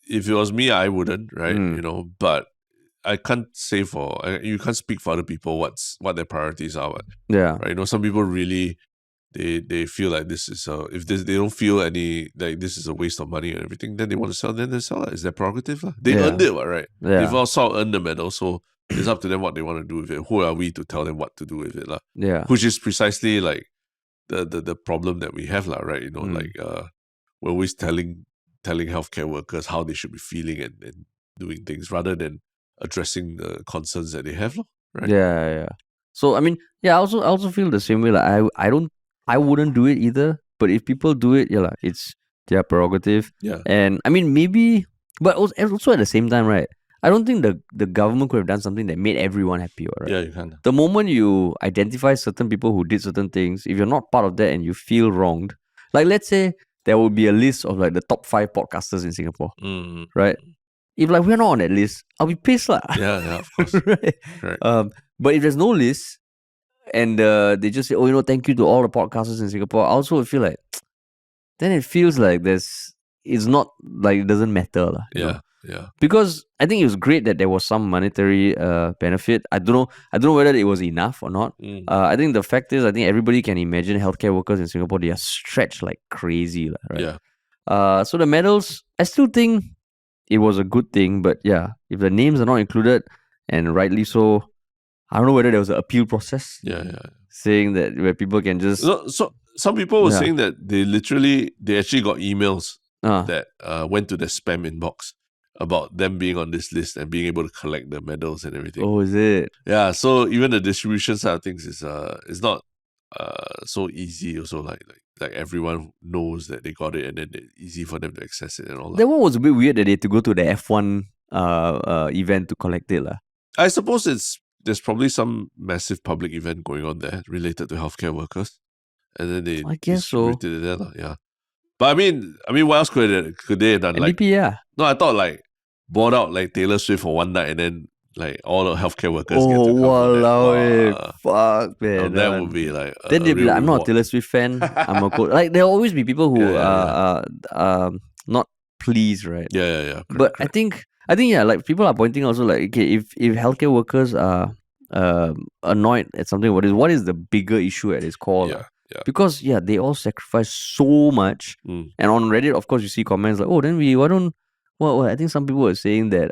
if it was me, I wouldn't, right? But I can't say you can't speak for other people what their priorities are. Yeah. Right. Some people really they feel like this is if they don't feel any like this is a waste of money and everything, then they want to sell, then they sell it. It's their prerogative. They earned it, right? Yeah. They've also earned the medal, so it's up to them what they want to do with it. Who are we to tell them what to do with it? Yeah. Which is precisely like the problem that we have, right? Like we're always telling healthcare workers how they should be feeling and doing things rather than addressing the concerns that they have, right? Yeah. So I mean, I also feel the same way. Like I wouldn't do it either. But if people do it, it's their prerogative. Yeah. And I mean, maybe, but also at the same time, right? I don't think the government could have done something that made everyone happy, right? Yeah, you can. The moment you identify certain people who did certain things, if you're not part of that and you feel wronged, like let's say there will be a list of like the top 5 podcasters in Singapore, right? If like we're not on that list, I'll be pissed lah. Yeah, of course. Right? Correct. But if there's no list and they just say, thank you to all the podcasters in Singapore, I also feel like then it feels like it's not like it doesn't matter lah. Yeah. Because I think it was great that there was some monetary benefit. I don't know whether it was enough or not. I think the fact is, I think everybody can imagine healthcare workers in Singapore, they are stretched like crazy, right? Yeah. So the medals, I still think it was a good thing, but if the names are not included, and rightly so, I don't know whether there was an appeal process. Yeah. Saying that where people can just... So some people were saying that they actually got emails that went to the spam inbox about them being on this list and being able to collect the medals and everything. Oh, is it? Yeah, so even the distribution side of things is not so easy also, like everyone knows that they got it and then it's easy for them to access it and all that. That one was a bit weird that they had to go to the F1 event to collect it. I suppose there's probably some massive public event going on there related to healthcare workers. And then they distributed it there. Yeah. But I mean, what else could they have done? NDP, No, I thought like bought out like Taylor Swift for one night and then like all the healthcare workers get to come. Walao, fuck man. That would be like then they'd be like, I'm not a Taylor Swift fan. I'm a like there'll always be people who are not pleased, right? Yeah. But I think like people are pointing also like, okay, if healthcare workers are annoyed at something about this, what is the bigger issue at its core? Yeah. Because they all sacrifice so much. And on Reddit, of course, you see comments like, then why don't... Well, I think some people were saying that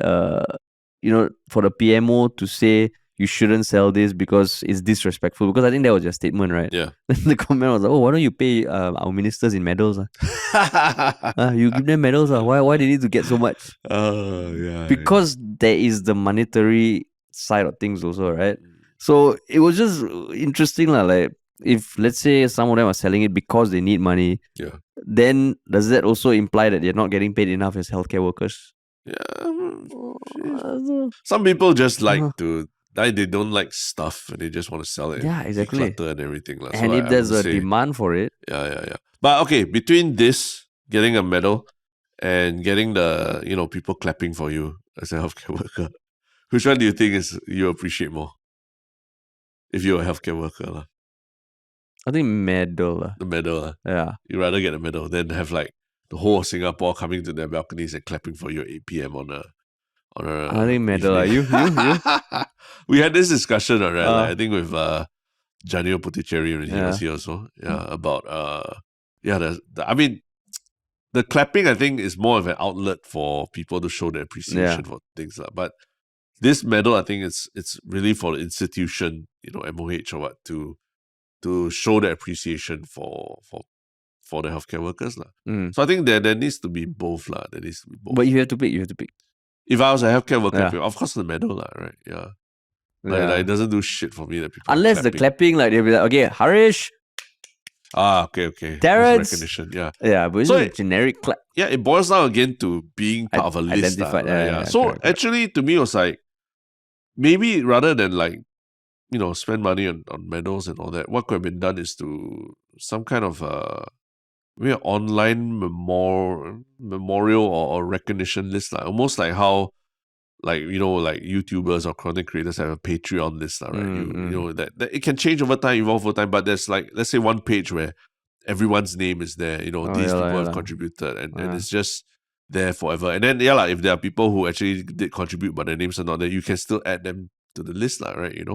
for the PMO to say you shouldn't sell this because it's disrespectful, because I think that was your statement, right? Yeah. The comment was like, why don't you pay our ministers in medals? You give them medals. Why they need to get so much? Because there is the monetary side of things also, right? So it was just interesting, like, if let's say some of them are selling it because they need money, then does that also imply that they're not getting paid enough as healthcare workers? Some people just like to... they don't like stuff and they just want to sell it. Yeah, exactly. Declutter and everything. And if there's a demand for it. Yeah. But okay, between this, getting a medal, and getting the, people clapping for you as a healthcare worker, which one do you think you appreciate more? If you're a healthcare worker. I think medal. The medal. Yeah. You'd rather get a medal than have like the whole of Singapore coming to their balconies and clapping for you at 8 p.m. on a I think medal. You? We had this discussion, right? I think with Janio Putticherry when he was here also. Yeah, about I mean, the clapping I think is more of an outlet for people to show their appreciation for things. But this medal, I think it's really for the institution, MOH or what, to show their appreciation for the healthcare workers. So I think there needs to be both. There needs to be both. But you have to pick. If I was a healthcare worker, of course the medal, right? Yeah. Like, it doesn't do shit for me that people unless the clapping, like they'll be like, okay, Harish. Okay. Terrence. Recognition, yeah. Yeah, but it's a generic clap. Yeah, it boils down again to being part of a list. Identified. So correct. Actually, to me, it was like, maybe rather than like, spend money on medals and all that, what could have been done is to some kind of maybe an online memorial or recognition list, almost like how, like YouTubers or content creators have a Patreon list, right? That it can change over time, evolve over time, but there's like, let's say one page where everyone's name is there. These people have contributed, and it's just there forever. And then, if there are people who actually did contribute but their names are not there, you can still add them to the list, right?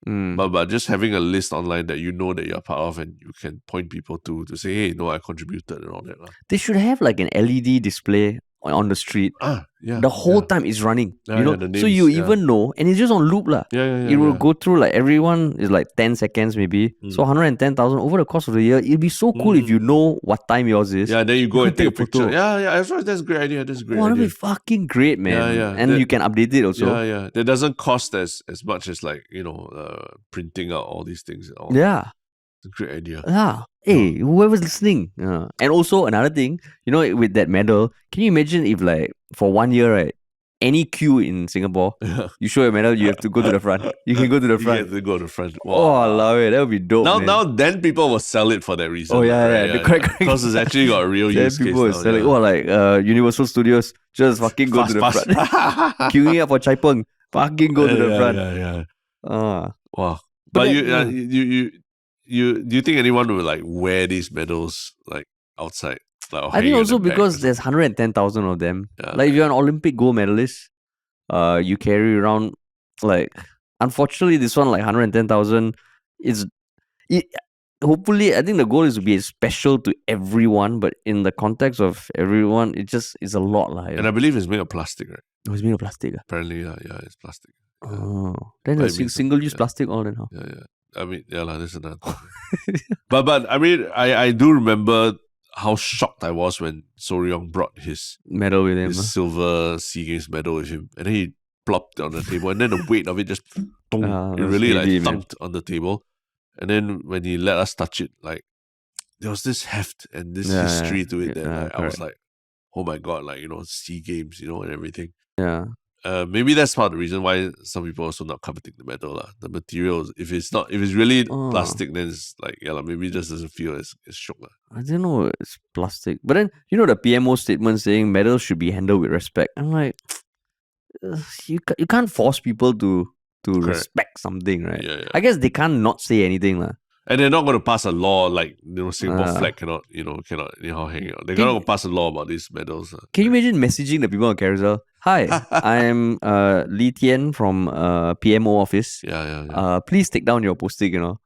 But just having a list online that you know that you're part of and you can point people to say, hey, no, I contributed and all that. They should have like an LED display on the street. The whole time it's running. The names, so you even know, and it's just on loop. It will go through like everyone is like 10 seconds maybe. So 110,000 over the course of the year. It'd be so cool if you know what time yours is. Yeah, then you go and take a picture. That's a great idea. That'd be fucking great, man. And you can update it also. That doesn't cost as much as like, printing out all these things. It's a great idea. Hey, whoever's listening. And also another thing, with that medal, can you imagine if like for 1 year, right, any queue in Singapore, you show your medal, you have to go to the front. You can go to the front. You have to go to the front. Wow. Oh, I love it. That would be dope. Now, then people will sell it for that reason. Oh, yeah. Correct. Because it's actually got a real use case. People will sell it. Oh, like Universal Studios, just fucking go to the front. Queuing up for Chai Peng, fucking go to the front. Wow. But do you think anyone will like wear these medals like outside? Like, I think also because there's 110,000 of them. Like if you're an Olympic gold medalist, you carry around like, unfortunately this one like 110,000 hopefully I think the goal is to be special to everyone, but in the context of everyone it just is a lot. And I believe it's made of plastic, right? Oh, it's made of plastic. Apparently, it's plastic. Oh, then it's single-use plastic all then, huh? Yeah. I mean, that's another thing. but I mean, I do remember how shocked I was when Soryong brought his medal with him, his silver SEA Games medal with him, and then he plopped it on the table, and then the weight of it just it really heavy, like thumped on the table, and then when he let us touch it, like there was this heft and this history to it that I was like, oh my god, like SEA Games, and everything. Maybe that's part of the reason why some people are also not coveting the medal. The materials, if it's really plastic, then it's like, maybe it just doesn't feel as shook. I didn't know it's plastic. But then, the PMO statement saying medals should be handled with respect. I'm like, you can't force people to respect something, right? I guess they can't not say anything. And they're not going to pass a law like, Singapore flag cannot anyhow hang out. They're going to pass a law about these medals. Can you imagine messaging the people on Carousell? Hi, I'm Lee Tian from PMO office. Please take down your posting, Or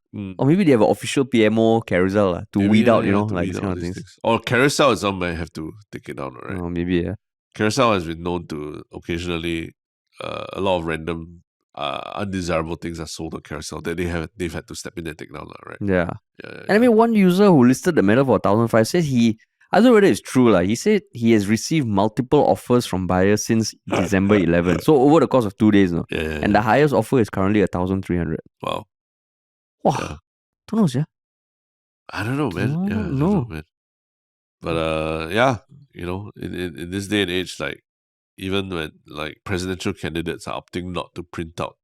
maybe they have an official PMO Carousell to weed out, like these kind of things. Or Carousell itself might have to take it down, right? Oh, maybe, Carousell has been known to occasionally a lot of random undesirable things are sold on Carousell that they've had to step in and take down, right? Yeah. And I mean, one user who listed the medal for 1,500 said I don't know whether it's true. He said he has received multiple offers from buyers since December 11. So over the course of 2 days, and the highest offer is currently 1,300. Wow. Wow. Don't know, I don't know, man. I don't know, man. But in this day and age, like even when like presidential candidates are opting not to print out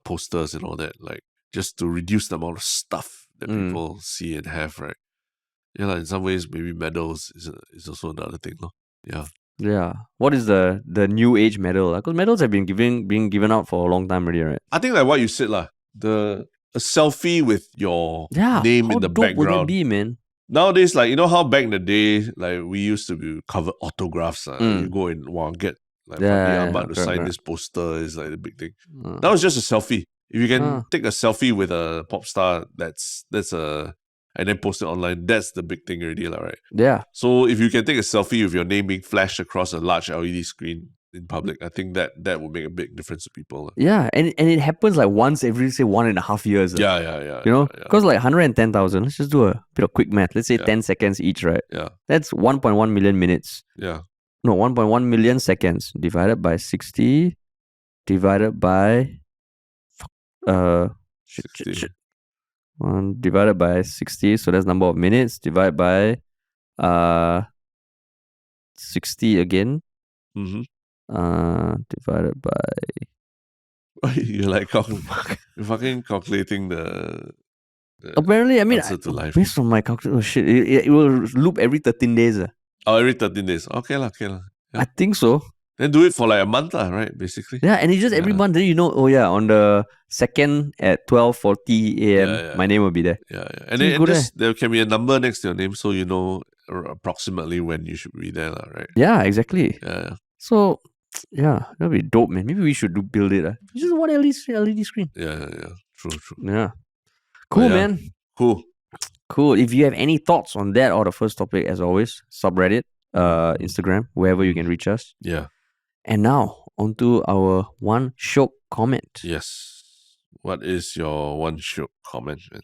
posters and all that, like just to reduce the amount of stuff that people see and have, right? In some ways, maybe medals is also another thing, no? Yeah. What is the new age medal? Because medals have been given out for a long time already, right? I think like what you said, a selfie with your name in the background. How dope would it be, man? Nowadays, like how back in the day, like we used to cover autographs. You go and get like to sign this poster is like the big thing. That was just a selfie. If you can take a selfie with a pop star, that's and then post it online, that's the big thing already, right? Yeah. So if you can take a selfie with your name being flashed across a large LED screen in public, I think that will make a big difference to people. Yeah, and it happens like once every, say, 1.5 years. Yeah. Because like 110,000, let's just do a bit of quick math. Let's say 10 seconds each, right? Yeah. That's 1.1 million minutes. Yeah. No, 1.1 million seconds divided by 60 divided by divided by 60, so that's number of minutes, divided by 60 again. Divided by you're like you're fucking calculating the apparently, I mean, answer to life. Based on my calculation, oh shit, it will loop every 13 days. Every 13 days. Okay lah. Yeah. I think so. Then do it for like a month right, basically. Yeah, and it's just every month, then on the 2nd at 12:40 a.m, my name will be there. Yeah. And then there can be a number next to your name, so approximately when you should be there, right? Yeah, exactly. Yeah. So, yeah, that'd be dope, man. Maybe we should build it. Just one LED screen. Yeah. True. Yeah. Cool, man. Cool. If you have any thoughts on that or the first topic, as always, subreddit, Instagram, wherever you can reach us. Yeah. And now, onto our one Shiok comment. Yes. What is your one Shiok comment, man?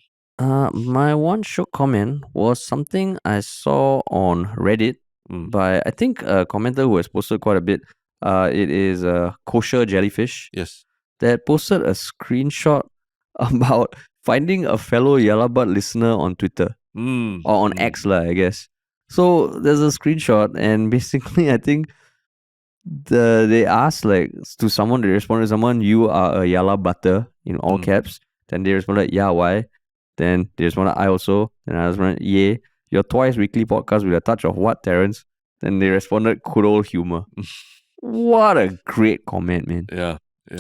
My one Shiok comment was something I saw on Reddit by, I think, a commenter who has posted quite a bit. It is Kosher Jellyfish. Yes. That posted a screenshot about finding a fellow Yalla Butt listener on Twitter. Or on X, I guess. So there's a screenshot, and basically, I think they asked to someone, they responded to someone, "You are a Yalla Butter," in all caps. Then they responded, "Yeah, why?" Then they responded, "I also." Then I responded, "Yeah, your twice weekly podcast with a touch of what, Terrence?" Then they responded, "Good old humor." What a great comment, man. Yeah.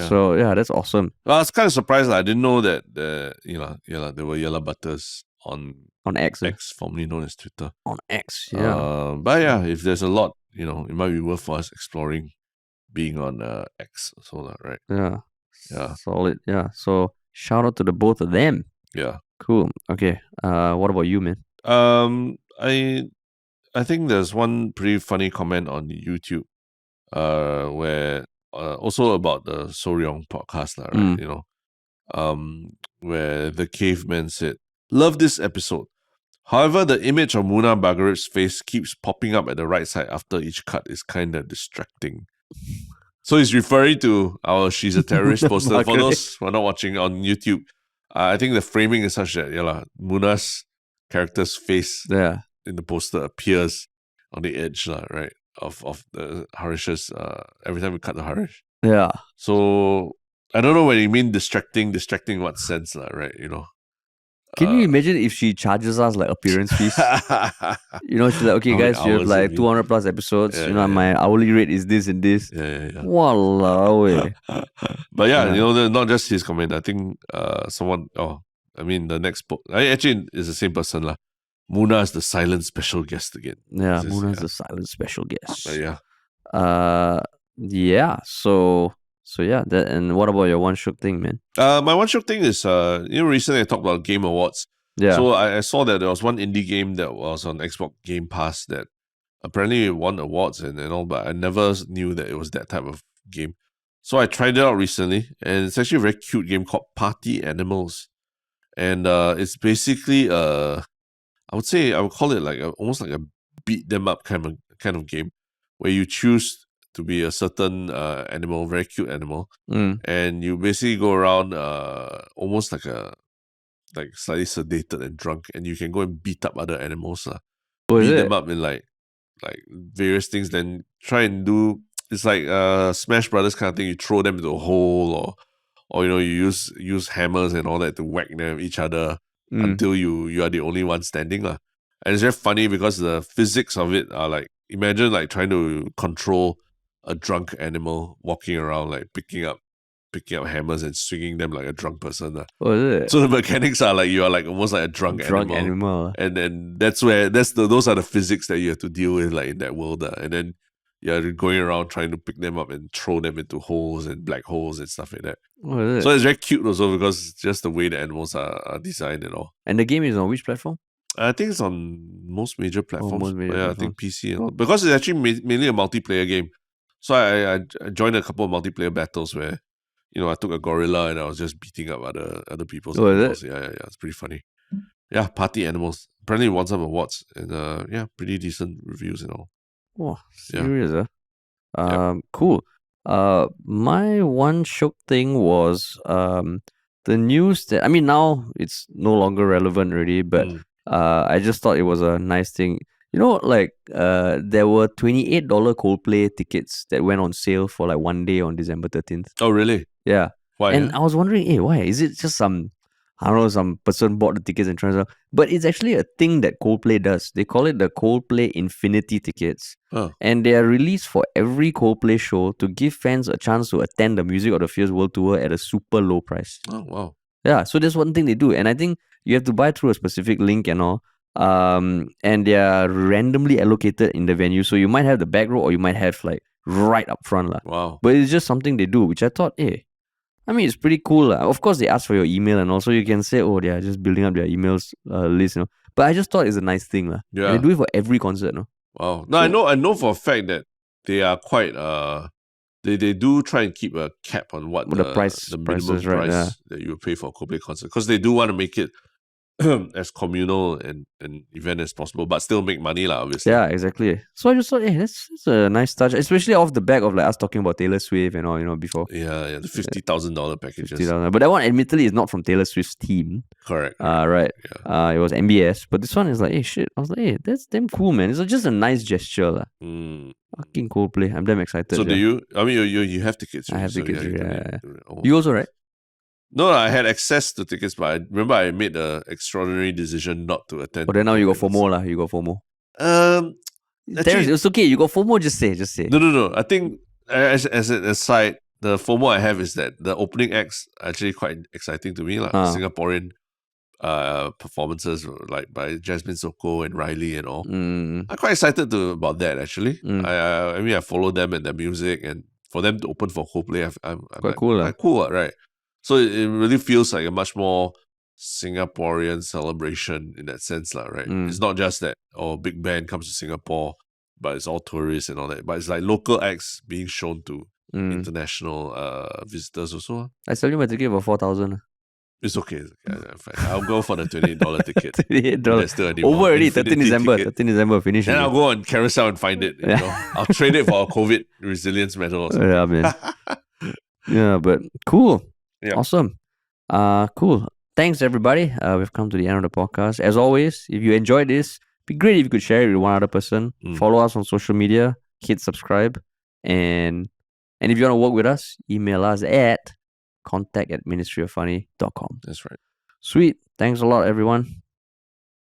So yeah, that's awesome. Well, I was kind of surprised. I didn't know that there were Yalla Butters on X, formerly known as Twitter. On X, yeah. But yeah, if there's a lot, it might be worth us exploring being on X. So right. Yeah. Solid. Yeah. So shout out to the both of them. Yeah. Cool. Okay. What about you, man? I think there's one pretty funny comment on YouTube, where also about the Soryong podcast, right? Where the caveman said, "Love this episode. However, the image of Muna Bagarit's face keeps popping up at the right side after each cut is kind of distracting." So he's referring to our "She's a Terrorist" poster. For those who are not watching on YouTube, I think the framing is such that Muna's character's face in the poster appears on the edge, right, of the Harish's every time we cut the Harish. Yeah. So I don't know when you mean distracting in what sense, right? Can you imagine if she charges us appearance fees? She's like, "Okay, guys, you have 200 plus episodes. My hourly rate is this and this." Yeah. Walao. But not just his comment. I think someone. The next actually is the same person lah. Muna is the silent special guest again. Yeah, Muna is the silent special guest. Yeah. Yeah. So yeah, and what about your one Shiok thing, man? My one Shiok thing is recently I talked about Game Awards. Yeah. So I saw that there was one indie game that was on Xbox Game Pass that apparently won awards and all, but I never knew that it was that type of game. So I tried it out recently, and it's actually a very cute game called Party Animals. And it's basically I would call it almost like a beat them up kind of game where you choose to be a certain animal, very cute animal, and you basically go around almost like slightly sedated and drunk, and you can go and beat up other animals, beat them up in like various things, then try and do. It's like Smash Brothers kind of thing. You throw them into a hole, or you use hammers and all that to whack them each other until you are the only one standing, and it's very funny because the physics of it are imagine trying to control a drunk animal walking around picking up hammers and swinging them like a drunk person. So the mechanics are you are almost like a drunk animal. And then those are the physics that you have to deal with in that world. And then you're going around trying to pick them up and throw them into holes and black holes and stuff like that. So it's very cute also because just the way the animals are designed and all. And the game is on which platform? I think it's on most major platforms. I think PC and all. Because it's actually mainly a multiplayer game. So I joined a couple of multiplayer battles where, I took a gorilla and I was just beating up other people's animals. Yeah, it's pretty funny. Yeah, Party Animals. Apparently it won some awards and pretty decent reviews and all. Wow, serious, Cool. My one Shiok thing was the news that, now it's no longer relevant already, but I just thought it was a nice thing. There were $28 Coldplay tickets that went on sale for one day on December 13th. Oh, really? Yeah. Why? And I was wondering, why? Is it just some person bought the tickets and transferred? But it's actually a thing that Coldplay does. They call it the Coldplay Infinity tickets. Oh. And they are released for every Coldplay show to give fans a chance to attend the Music of the Fierce World Tour at a super low price. Oh, wow. Yeah, so that's one thing they do. And I think you have to buy through a specific link and all. And they are randomly allocated in the venue. So you might have the back row or you might have like right up front. Wow. But it's just something they do, which I thought, I mean, it's pretty cool. Of course, they ask for your email and also you can say, oh, they are just building up their emails list, But I just thought it's a nice thing. Yeah. And they do it for every concert, Wow. No, so, I know for a fact that they are quite they do try and keep a cap on what the minimum price that you pay for a Coldplay concert, because they do want to make it as communal and event as possible, but still make money, obviously. Yeah, exactly. So I just thought, that's a nice touch, especially off the back of like us talking about Taylor Swift and all, before. Yeah, the $50,000 packages. $50,000, but that one, admittedly, is not from Taylor Swift's team. Correct. Right. Yeah. It was MBS, but this one is like, shit. I was like, that's damn cool, man. It's just a nice gesture, Fucking Coldplay. I'm damn excited. So do you? I mean, you have tickets. I have tickets. Yeah. You also, right? No, I had access to tickets, but I remember I made the extraordinary decision not to attend. But then now you got FOMO, You got FOMO. Actually, it's okay. You got FOMO, just say. No. I think as an aside, the FOMO I have is that the opening acts are actually quite exciting to me, Singaporean performances like by Jasmine Soko and Riley and all. I'm quite excited about that actually. I mean, I follow them and their music, and for them to open for Coldplay, I'm quite cool. Quite cool, right? So it really feels like a much more Singaporean celebration in that sense, right? It's not just that big band comes to Singapore, but it's all tourists and all that. But it's like local acts being shown to international visitors also. I sell you my ticket for 4,000. It's okay. I'll go for the $28 ticket. $28. Over already, 13 December. 13 December, finish. Then I'll go on Carousell and find it. I'll trade it for a COVID resilience medal or something. Yeah, man. Yeah, but cool. Yeah. Awesome. Cool. Thanks, everybody. We've come to the end of the podcast. As always, if you enjoyed this, it'd be great if you could share it with one other person. Follow us on social media. Hit subscribe. And if you want to work with us, email us at contact@ministryoffunny.com. That's right. Sweet. Thanks a lot, everyone.